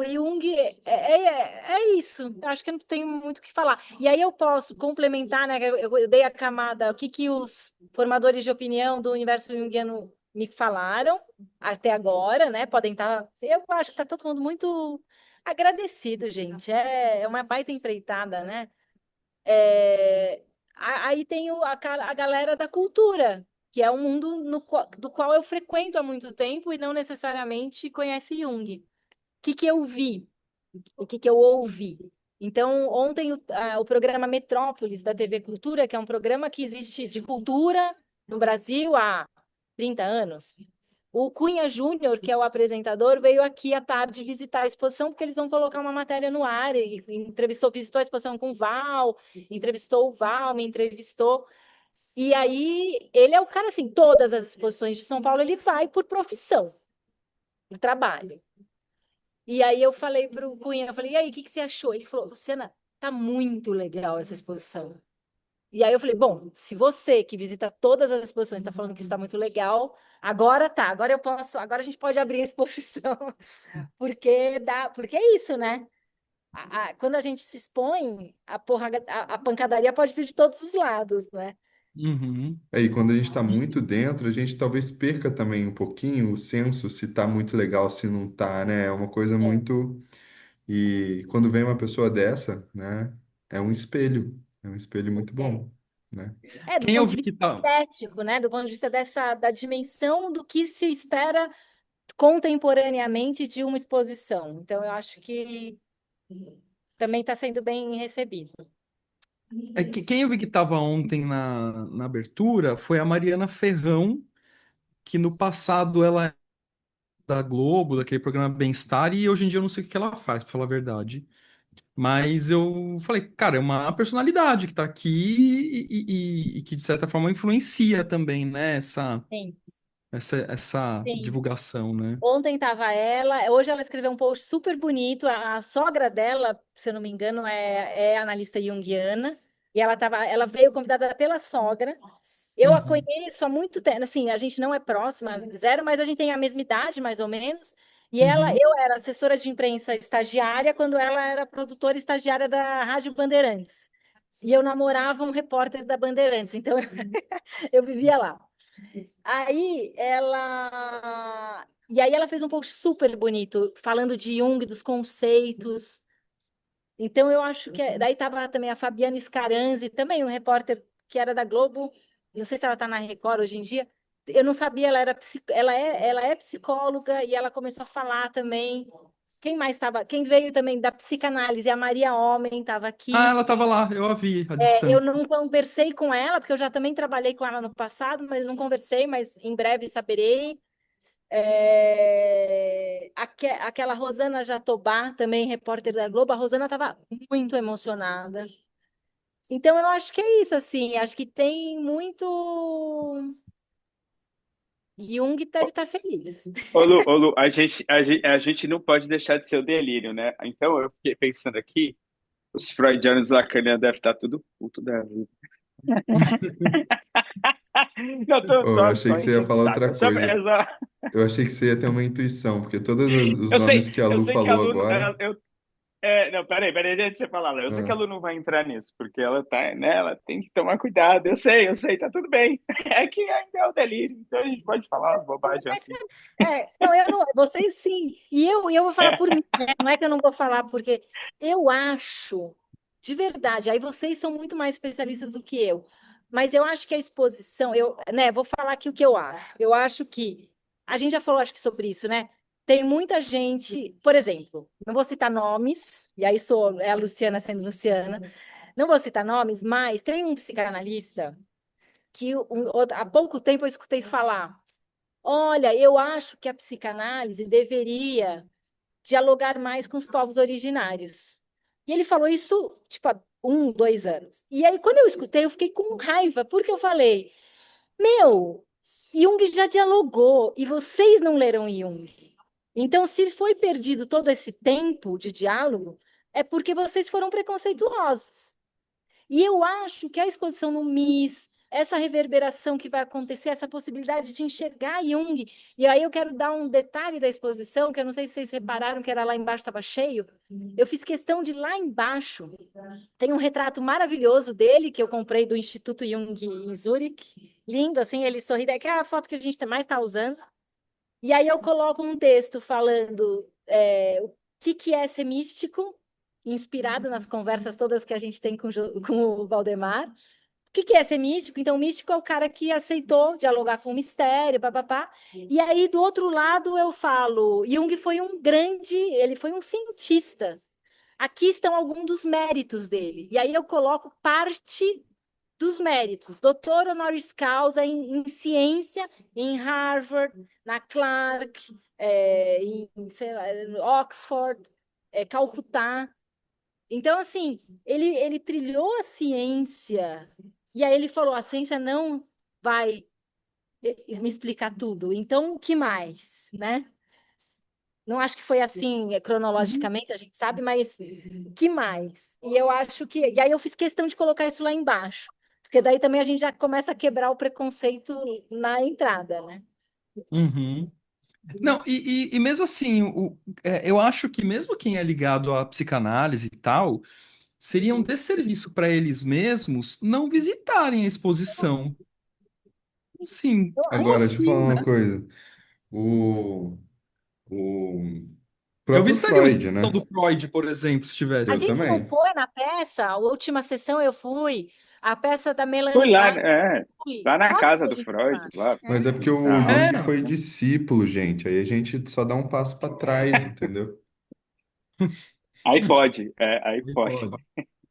Jung, é isso. Eu acho que eu não tenho muito o que falar. E aí eu posso complementar, né? Eu dei a camada, o que que os formadores de opinião do universo junguiano me falaram até agora, né? Podem estar. Eu acho que está todo mundo muito agradecido, gente. É uma baita empreitada, né? Aí tem a galera da cultura, que é um mundo do qual eu frequento há muito tempo e não necessariamente conhece Jung. O que que eu vi? O que que eu ouvi? Então, ontem o programa Metrópolis da TV Cultura, que é um programa que existe de cultura no Brasil há 30 anos, o Cunha Júnior, que é o apresentador, veio aqui à tarde visitar a exposição, porque eles vão colocar uma matéria no ar. E visitou a exposição com o Val, entrevistou o Val, me entrevistou. E aí, ele é o cara, assim, todas as exposições de São Paulo, ele vai por profissão, por trabalho. E aí eu falei para o Cunha, eu falei, e aí, o que que você achou? Ele falou, Luciana, tá muito legal essa exposição. E aí eu falei, bom, se você que visita todas as exposições está falando que está muito legal, agora tá, agora eu posso, agora a gente pode abrir a exposição, porque é isso, né? Quando a gente se expõe, a pancadaria pode vir de todos os lados, né? uhum. E quando a gente está E- muito dentro, a gente talvez perca também um pouquinho o senso se está muito legal, se não está, né? É uma coisa É, muito. E quando vem uma pessoa dessa, né? É um espelho. É um espelho muito é. bom, né? Do Quem eu ponto de vi vista que tá. estético, né? Do ponto de vista da dimensão do que se espera contemporaneamente de uma exposição. Então, eu acho que também está sendo bem recebido. Quem eu vi que estava ontem na abertura foi a Mariana Ferrão, que no passado ela é da Globo, daquele programa Bem-Estar, e hoje em dia eu não sei o que ela faz, para falar a verdade. Mas eu falei, cara, é uma personalidade que está aqui e que, de certa forma, influencia também, né, Sim, essa sim. divulgação, né? Ontem estava ela, hoje ela escreveu um post super bonito. A sogra dela, se eu não me engano, é analista junguiana, e ela veio convidada pela sogra. Eu a Uhum, conheço há muito tempo, assim, a gente não é próxima, zero, mas a gente tem a mesma idade, mais ou menos. E uhum. eu era assessora de imprensa estagiária quando ela era produtora estagiária da Rádio Bandeirantes. E eu namorava um repórter da Bandeirantes, então eu vivia lá. E aí ela fez um post super bonito, falando de Jung, dos conceitos. Então eu acho que daí estava também a Fabiana Scaranzi, também um repórter que era da Globo. Não sei se ela está na Record hoje em dia. Eu não sabia, ela é psicóloga e ela começou a falar também. Quem mais estava? Quem veio também da psicanálise? A Maria Homem estava Ah, aqui. ela estava lá, eu a vi à Eu distância. não conversei com ela, porque eu já também trabalhei com ela no passado, mas não conversei, mas em breve saberei. Aquela Rosana Jatobá, também repórter da Globo, a Rosana estava muito emocionada. Então, eu acho que é isso, assim, acho que tem muito. Jung deve estar feliz. Ô, Lu, a gente não pode deixar de ser o delírio, né? Então eu fiquei pensando aqui, os freudianos lacanianos devem estar tudo puto da vida. Não, Oh, eu tô achei só que você ia enchendo o falar saco. outra coisa. É só- Eu achei que você ia ter uma intuição, porque todos os nomes que a eu Lu sei que a falou Lu, agora. não, peraí, antes de você falar, Léo. Eu sei que a Ah, Lu não vai entrar nisso, porque ela tá, né, ela tem que tomar cuidado. Eu sei, tá tudo bem. É que ainda é o delírio, então a gente pode falar umas bobagens Mas, assim. não, eu não, vocês sim. E eu vou falar por É. mim, né? Não é que eu não vou falar, porque eu acho, de verdade, aí vocês são muito mais especialistas do que eu, mas eu acho que a exposição, né, vou falar aqui o que eu acho. Eu acho que a gente já falou, acho que sobre isso, né? Tem muita gente, por exemplo, não vou citar nomes, e aí é a Luciana sendo Luciana, não vou citar nomes, mas tem um psicanalista que há pouco tempo eu escutei falar: olha, eu acho que a psicanálise deveria dialogar mais com os povos originários. E ele falou isso, tipo, há 2 anos. E aí, quando eu escutei, eu fiquei com raiva, porque eu falei, meu, Jung já dialogou, e vocês não leram Jung. Então, se foi perdido todo esse tempo de diálogo, é porque vocês foram preconceituosos. E eu acho que a exposição no MIS, essa reverberação que vai acontecer, essa possibilidade de enxergar Jung, e aí eu quero dar um detalhe da exposição, que eu não sei se vocês repararam que era lá embaixo, estava cheio. Eu fiz questão de lá embaixo, tem um retrato maravilhoso dele, que eu comprei do Instituto Jung em Zurique, lindo, assim, ele sorrindo, que é a foto que a gente mais está usando. E aí eu coloco um texto falando o que é ser místico, inspirado nas conversas todas que a gente tem com o Valdemar. O que é ser místico? Então, o místico é o cara que aceitou dialogar com o mistério, papapá. E aí, do outro lado, eu falo, Jung foi ele foi um cientista. Aqui estão alguns dos méritos dele. E aí eu coloco parte dos méritos. Doutor honoris causa em ciência, em Harvard, na Clark, em sei lá, Oxford, Calcutá. Então, assim, ele trilhou a ciência, e aí ele falou: a ciência não vai me explicar tudo, então o que mais, né? Não acho que foi assim, cronologicamente, a gente sabe, mas o que mais? E eu acho que. E aí eu fiz questão de colocar isso lá embaixo, porque daí também a gente já começa a quebrar o preconceito na entrada, né? Uhum. Não, e mesmo assim, eu acho que mesmo quem é ligado à psicanálise e tal, seria um desserviço para eles mesmos não visitarem a exposição. Sim, Eu como acho. Agora, deixa eu falar assim, uma né? coisa. O, o Eu próprio visitaria uma Freud, exposição né? do Freud, por exemplo, se A Eu tivesse. gente não também. foi na peça, a última sessão eu fui, a peça da Fui Melanie lá, Klein, fui. lá na Óbvio que casa a do gente foi Freud, lá. lá. Mas é porque o Não, É, Jung foi discípulo, gente. Aí a gente só dá um passo para trás, entendeu? aí ele pode. pode.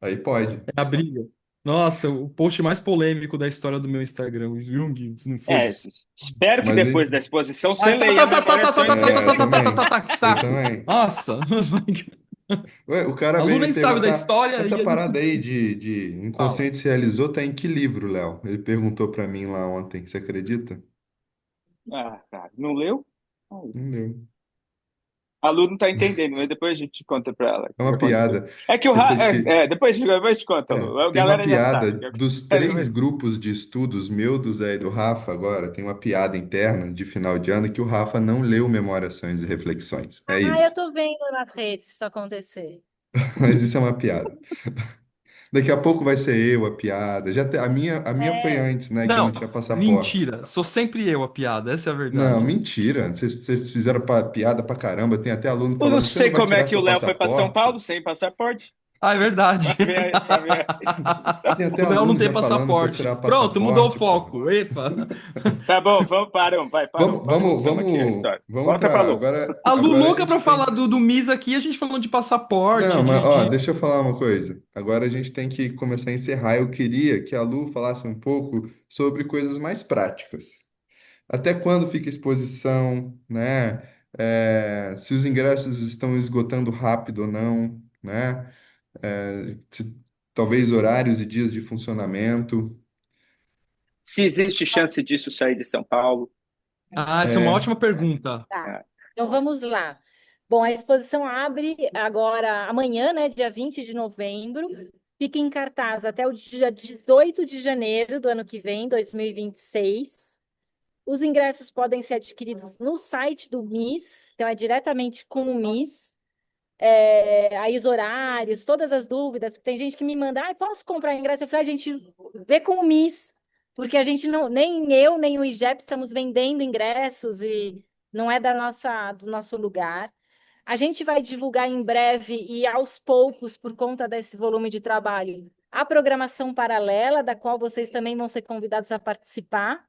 Aí pode. É a briga. Nossa, o post mais polêmico da história do meu Instagram, o Jung, não foi? Espero que Mas depois aí, da exposição você Ai, leia minha avaliação em eu Jung. também. que Eu saco! também. Nossa! Ué, o cara A Lu veio me nem sabe da perguntar, história essa e a gente parada aí de fala. inconsciente se realizou tá em que livro, Léo? Ele perguntou para mim lá ontem. Você acredita? Ah, cara, não leu? Não leu. A Lu não tá entendendo, mas depois a gente conta pra ela o É que uma aconteceu. piada. É que Você tem que. depois a gente conta, Lu. A Tem uma galera já sabe. piada dos três grupos de estudos, meu, do Zé e do Rafa, agora, tem uma piada interna de final de ano que o Rafa não leu Memórias e Reflexões. É Ah, eu isso. tô vendo nas redes isso acontecer. Mas isso é uma piada. Daqui a pouco vai ser eu a piada. A minha foi É, antes, né? Que eu não Não, tinha passaporte. mentira. Sou sempre eu a piada, essa é a Não, verdade. mentira. Vocês fizeram piada pra caramba. Tem até aluno Eu não falando: você não sei vai como é tirar que o seu Léo foi para São passaporte? Paulo sem passaporte. Ah, é verdade. Pra ver a exposição. Tem até O Léo não aluno tem já falando para eu passaporte. tirar Pronto, mudou o passaporte, pô. foco. Epa. Tá bom, paramos, parou, Vamos, parou. vamos, Soma aqui a vamos, história. vamos Volta para pra Lu. agora. A Lu Agora a louca pra gente falar tem. do Miss aqui, a gente falando de passaporte, Não, mas ó, de... deixa eu falar uma coisa. Agora a gente tem que começar a encerrar. Eu queria que a Lu falasse um pouco sobre coisas mais práticas. Até quando fica a exposição, né? Se os ingressos estão esgotando rápido ou não, né? Talvez horários e dias de funcionamento. Se existe chance disso sair de São Paulo. Ah, essa é uma É, ótima pergunta. tá. É. Então vamos lá. Bom, a exposição abre agora amanhã, né, dia 20 de novembro. Fica em cartaz até o dia 18 de janeiro do ano que vem, 2026. Os ingressos podem ser adquiridos no site do MIS, então é diretamente com o MIS. Aí os horários, todas as dúvidas. Tem gente que me manda, posso comprar ingresso? Eu falei, a gente vê com o MIS, porque a gente não, nem eu, nem o IGEP estamos vendendo ingressos e não é do nosso lugar. A gente vai divulgar em breve e aos poucos, por conta desse volume de trabalho, a programação paralela, da qual vocês também vão ser convidados a participar.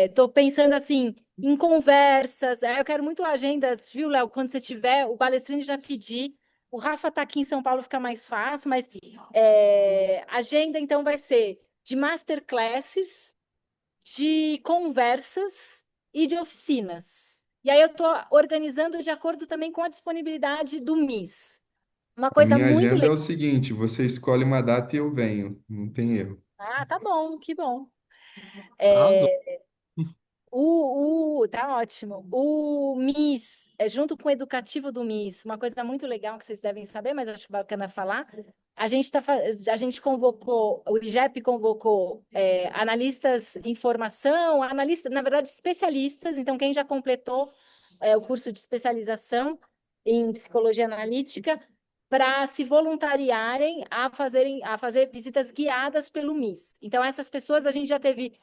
Estou pensando assim em conversas. Eu quero muito a agenda, viu, Léo? Quando você tiver, o Balestrini já pedi. O Rafa está aqui em São Paulo, fica mais fácil, mas a agenda então vai ser de masterclasses, de conversas e de oficinas. E aí eu estou organizando de acordo também com a disponibilidade do MIS. Uma A coisa minha muito agenda é o legal. seguinte: você escolhe uma data e eu venho, não tem erro. Ah, tá bom, que bom. Arrasou. Tá ótimo. O MIS, junto com o educativo do MIS, uma coisa muito legal que vocês devem saber, mas acho bacana falar. A gente convocou, o IGEP convocou analistas em formação, analistas, na verdade, especialistas. Então, quem já completou o curso de especialização em psicologia analítica, para se voluntariarem a fazer visitas guiadas pelo MIS. Então, essas pessoas a gente já teve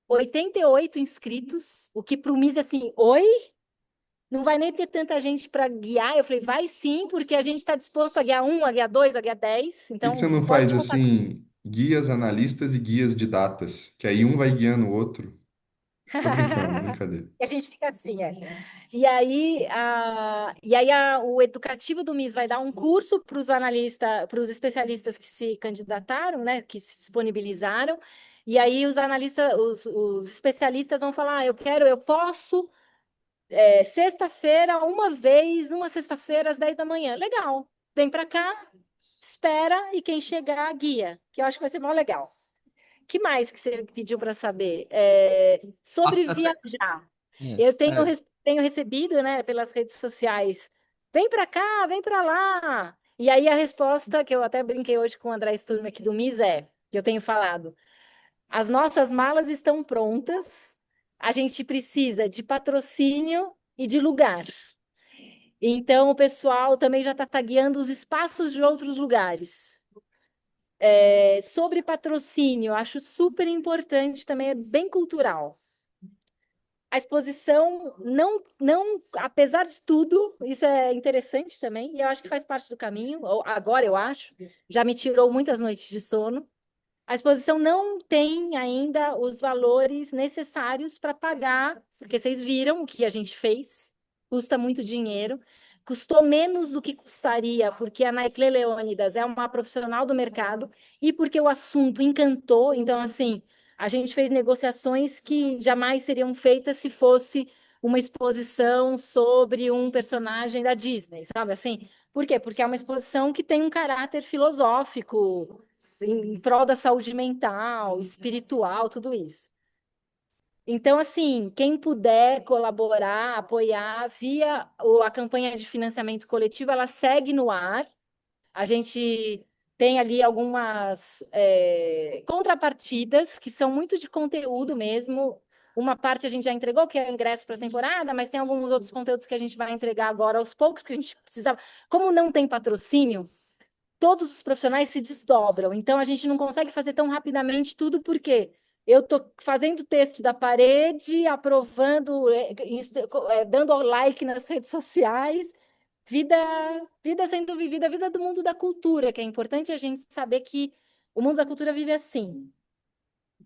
88 inscritos, o que para o MIS é assim, oi? Não vai nem ter tanta gente para guiar. Eu falei, vai sim, porque a gente está disposto a guiar um, a guiar dois, a guiar 10. Por que que você Então, não faz pode contar. assim, guias analistas e guias de datas? Que aí um vai guiando o outro. Tô brincando, brincadeira. E a gente fica assim, o educativo do MIS vai dar um curso para os analistas, para os especialistas que se candidataram, né, que se disponibilizaram. E aí os analistas, os especialistas vão falar, eu posso sexta-feira, uma sexta-feira às 10 da manhã. Legal. Vem para cá, espera e quem chegar, guia, que eu acho que vai ser mó legal. Que mais que você pediu para saber? Sobre Até, viajar. Eu tenho recebido, né, pelas redes sociais. Vem para cá, vem para lá. E aí a resposta, que eu até brinquei hoje com o André Sturm aqui do MIS, que eu tenho falado. As nossas malas estão prontas. A gente precisa de patrocínio e de lugar. Então, o pessoal também já está tagueando os espaços de outros lugares. Sobre patrocínio, acho super importante também, é bem cultural. A exposição, apesar de tudo, isso é interessante também, e eu acho que faz parte do caminho, agora eu acho, já me tirou muitas noites de sono. A exposição não tem ainda os valores necessários para pagar, porque vocês viram o que a gente fez, custa muito dinheiro, custou menos do que custaria, porque a Naicle Leônidas é uma profissional do mercado e porque o assunto encantou. Então, assim, a gente fez negociações que jamais seriam feitas se fosse uma exposição sobre um personagem da Disney, sabe assim? Por quê? Porque é uma exposição que tem um caráter filosófico, em prol da saúde mental, espiritual, tudo isso. Então, assim, quem puder colaborar, apoiar via a campanha de financiamento coletivo, ela segue no ar. A gente tem ali algumas contrapartidas que são muito de conteúdo mesmo. Uma parte a gente já entregou, que é o ingresso para a temporada, mas tem alguns outros conteúdos que a gente vai entregar agora aos poucos, porque a gente precisava. Como não tem patrocínio, todos os profissionais se desdobram, então a gente não consegue fazer tão rapidamente tudo, porque eu estou fazendo texto da parede, aprovando, dando like nas redes sociais, vida, vida sendo vivida, a vida do mundo da cultura, que é importante a gente saber que o mundo da cultura vive assim.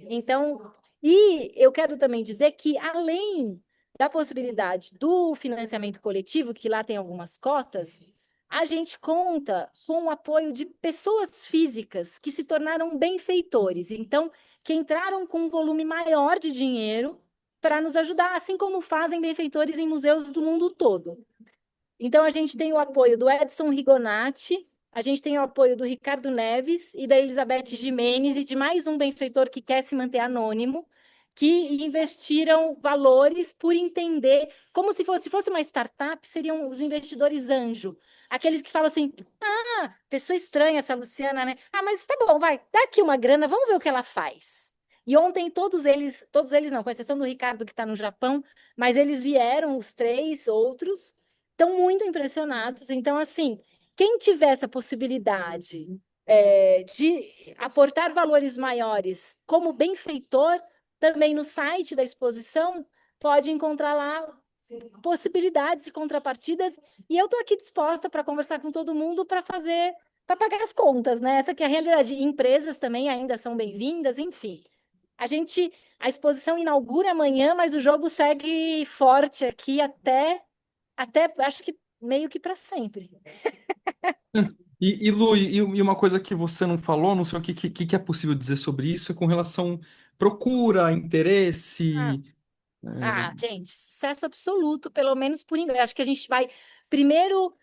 Então, e eu quero também dizer que, além da possibilidade do financiamento coletivo, que lá tem algumas cotas, a gente conta com o apoio de pessoas físicas que se tornaram benfeitores. Então, que entraram com um volume maior de dinheiro para nos ajudar, assim como fazem benfeitores em museus do mundo todo. Então, a gente tem o apoio do Edson Rigonati, a gente tem o apoio do Ricardo Neves e da Elizabeth Jimenez e de mais um benfeitor que quer se manter anônimo, que investiram valores por entender, como se fosse uma startup, seriam os investidores anjo. Aqueles que falam assim, pessoa estranha essa Luciana, né? Mas tá bom, vai, dá aqui uma grana, vamos ver o que ela faz. E ontem todos eles não, com exceção do Ricardo que está no Japão, mas eles vieram, os três outros, estão muito impressionados. Então, assim, quem tiver essa possibilidade de aportar valores maiores como benfeitor, também no site da exposição, pode encontrar lá possibilidades e contrapartidas. E eu estou aqui disposta para conversar com todo mundo para pagar as contas, né? Essa que é a realidade. Empresas também ainda são bem-vindas, enfim. a exposição inaugura amanhã, mas o jogo segue forte aqui até acho que meio que para sempre. E Lu, e uma coisa que você não falou, não sei o que é possível dizer sobre isso, é com relação procura, interesse. Gente, sucesso absoluto, pelo menos por enquanto. Acho que a gente vai primeiro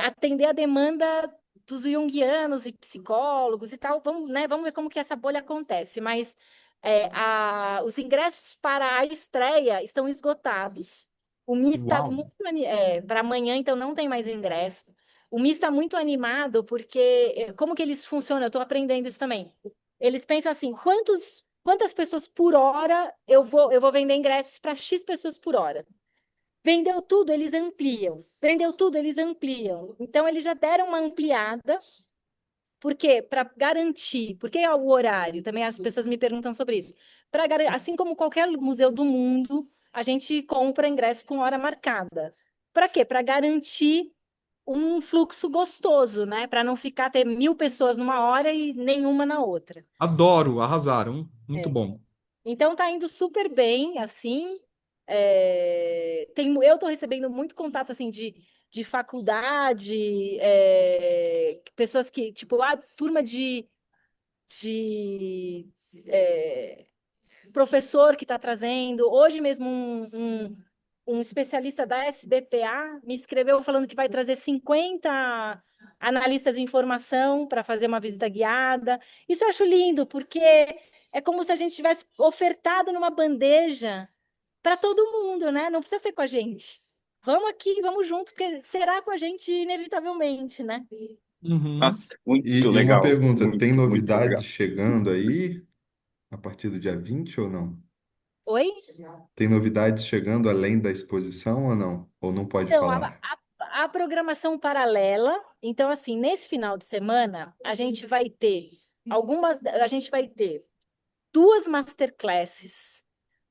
atender a demanda dos junguianos e psicólogos e tal. Vamos, né, vamos ver como que essa bolha acontece. Mas os ingressos para a estreia estão esgotados. O Mi está Uau! muito para amanhã, então não tem mais ingresso. O Mi está muito animado porque como que eles funcionam? Eu estou aprendendo isso também. Eles pensam assim, quantas pessoas por hora eu vou vender ingressos para X pessoas por hora. Vendeu tudo, eles ampliam. Vendeu tudo, eles ampliam. Então, eles já deram uma ampliada. Por quê? Para garantir. Por que é o horário? Também as pessoas me perguntam sobre isso. Assim como qualquer museu do mundo, a gente compra ingresso com hora marcada. Para quê? Para garantir um fluxo gostoso, né? Para não ficar ter 1.000 pessoas numa hora e nenhuma na outra. Adoro, arrasaram. Muito É. bom. Então tá indo super bem, assim. Eu estou recebendo muito contato assim de faculdade, pessoas que, tipo, turma de professor que está trazendo. Hoje mesmo um especialista da SBPA me escreveu falando que vai trazer 50 analistas de informação para fazer uma visita guiada. Isso eu acho lindo, porque é como se a gente tivesse ofertado numa bandeja para todo mundo, né? Não precisa ser com a gente. Vamos aqui, vamos junto, porque será com a gente inevitavelmente, né? Uhum. Nossa, muito E uma legal. pergunta, tem Muito, muito novidades legal. chegando aí a partir do dia 20 ou não? Oi? Tem novidades chegando além da exposição ou não? Ou não pode Então, falar? a programação paralela. Então, assim, nesse final de semana, a gente vai ter duas masterclasses.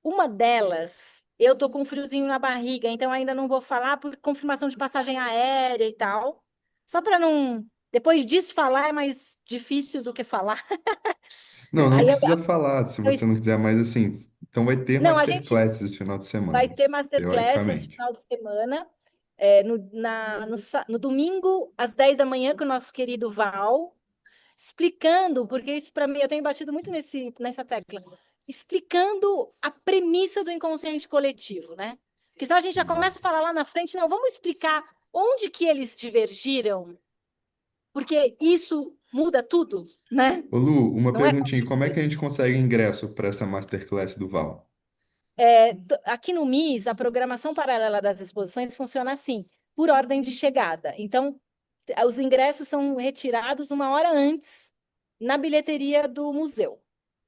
Uma delas, eu tô com um friozinho na barriga, então ainda não vou falar por confirmação de passagem aérea e tal. Só para não. Depois disso, falar é mais difícil do que falar. Não, não Aí precisa falar, se eu- você não quiser, mas assim, então vai ter não, a gente masterclass esse final de vai semana, ter masterclass esse teoricamente. final de semana. No domingo, às 10 da manhã, com o nosso querido Val, explicando, porque isso para mim, eu tenho batido muito nessa tecla, explicando a premissa do inconsciente coletivo, né? Porque senão a gente já começa a falar lá na frente, não, vamos explicar onde que eles divergiram, porque isso muda tudo, né? Ô Lu, uma Não é? perguntinha, como é que a gente consegue ingresso para essa masterclass do Val? Aqui no MIS, a programação paralela das exposições funciona assim, por ordem de chegada. Então, os ingressos são retirados uma hora antes na bilheteria do museu.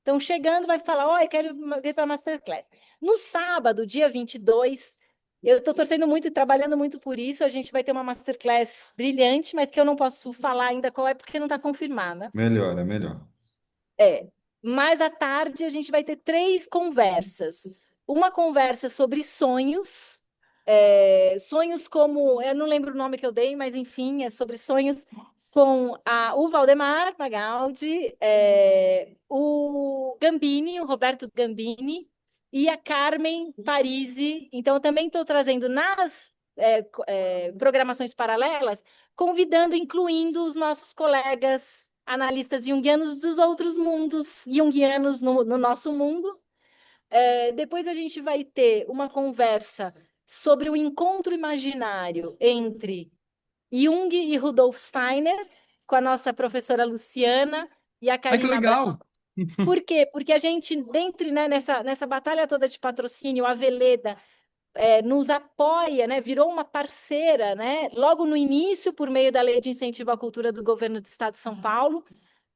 Então, chegando, vai falar: Ó, eu quero vir para a Masterclass. No sábado, dia 22, eu estou torcendo muito e trabalhando muito por isso. A gente vai ter uma Masterclass brilhante, mas que eu não posso falar ainda qual é, porque não está confirmada. Melhor, é melhor. Mais à tarde, a gente vai ter três conversas. Uma conversa sobre sonhos, sonhos como, eu não lembro o nome que eu dei, mas enfim, é sobre sonhos com o Valdemar Magaldi, o Gambini, o Roberto Gambini, e a Carmen Parisi. Então, eu também estou trazendo nas programações paralelas, convidando, incluindo os nossos colegas analistas junguianos dos outros mundos junguianos no nosso mundo. Depois a gente vai ter uma conversa sobre o encontro imaginário entre Jung e Rudolf Steiner, com a nossa professora Luciana e a Ai, que Karina Bra. legal! Por quê? Porque a gente, né, nessa batalha toda de patrocínio, a Veleda nos apoia, né, virou uma parceira, né, logo no início, por meio da Lei de Incentivo à Cultura do Governo do Estado de São Paulo.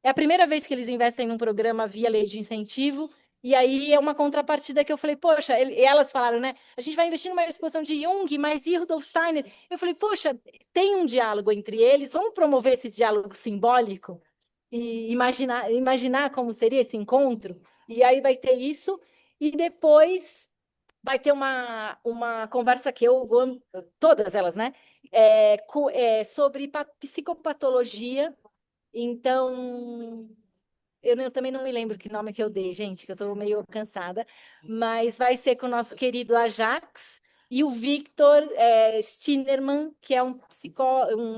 É a primeira vez que eles investem num programa via lei de incentivo, e aí é uma contrapartida que eu falei, poxa, e elas falaram, né? A gente vai investir numa exposição de Jung, mas e Rudolf Steiner? Eu falei, poxa, tem um diálogo entre eles, vamos promover esse diálogo simbólico e imaginar como seria esse encontro? E aí vai ter isso, e depois vai ter uma conversa que eu vou, todas elas, né? Sobre psicopatologia. Então, também não me lembro que nome que eu dei, gente, que eu estou meio cansada, mas vai ser com o nosso querido Ajax e o Victor Stinnerman, que é um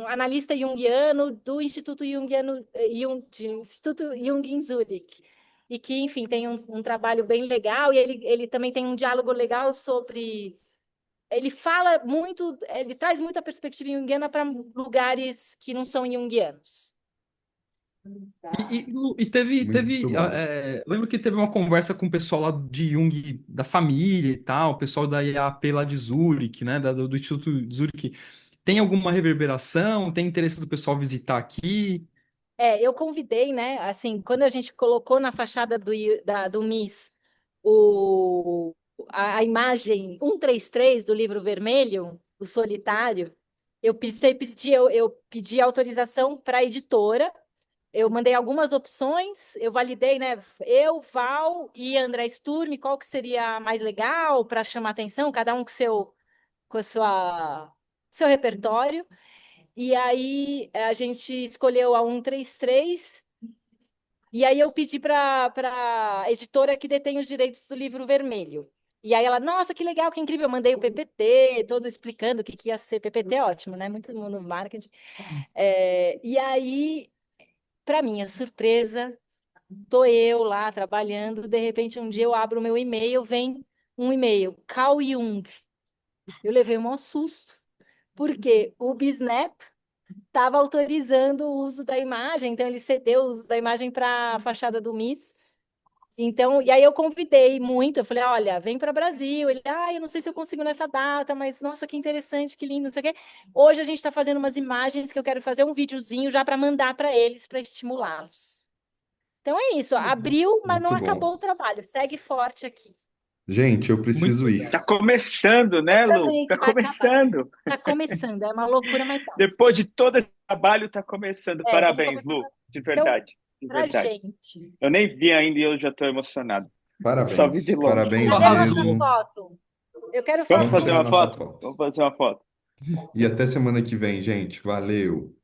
analista junguiano do Instituto Jungiano, Instituto Jung em Zurique. E que, enfim, tem um trabalho bem legal, e ele também tem um diálogo legal sobre. Ele fala muito, ele traz muita perspectiva junguiana para lugares que não são junguianos. Muito bom. Lembro que teve uma conversa com o pessoal lá de Jung, da família e tal, o pessoal da IAP lá de Zurique, né, do Instituto de Zurique. Tem alguma reverberação? Tem interesse do pessoal visitar aqui? Eu convidei, né? Assim, quando a gente colocou na fachada do MIS o, a imagem 133 do livro vermelho, o solitário, eu pedi autorização para a editora. Eu mandei algumas opções, eu validei, né? Eu, Val e André Sturm, qual que seria mais legal para chamar atenção, cada um com seu repertório. E aí a gente escolheu a 133, e aí eu pedi para a editora que detém os direitos do livro vermelho. E aí ela, nossa, que legal, que incrível. Eu mandei o PPT, todo explicando o que ia ser. PPT é ótimo, né? Muito no marketing. E aí, para minha surpresa, tô eu lá trabalhando, de repente um dia eu abro o meu e-mail, vem um e-mail, Carl Jung. Eu levei um maior susto, porque o bisneto estava autorizando o uso da imagem, então ele cedeu o uso da imagem para a fachada do MIS. Então, e aí eu convidei muito, eu falei, olha, vem para o Brasil. Ele, eu não sei se eu consigo nessa data, mas nossa, que interessante, que lindo, não sei o quê. Hoje a gente está fazendo umas imagens que eu quero fazer um videozinho já para mandar para eles, para estimulá-los. Então é isso, abriu, mas não Muito acabou bom. o trabalho, segue forte aqui. Gente, eu Muito preciso ir. Tá legal. começando, Eu né, Lu? também, Tá que vai acabar. começando. Tá começando, é uma loucura, mas tá. Depois de todo esse trabalho, tá começando. Vamos Parabéns, começar. Lu. De Então, verdade. De pra verdade. gente. Eu nem vi ainda e eu já tô emocionado. Só vi de Parabéns. longe. Tu Parabéns Cadê a nossa arrasou. mesmo. foto? Eu quero Vamos foto Vamos com fazer tirar uma nossa foto? foto. Vamos fazer uma foto. E até semana que vem, gente. Valeu.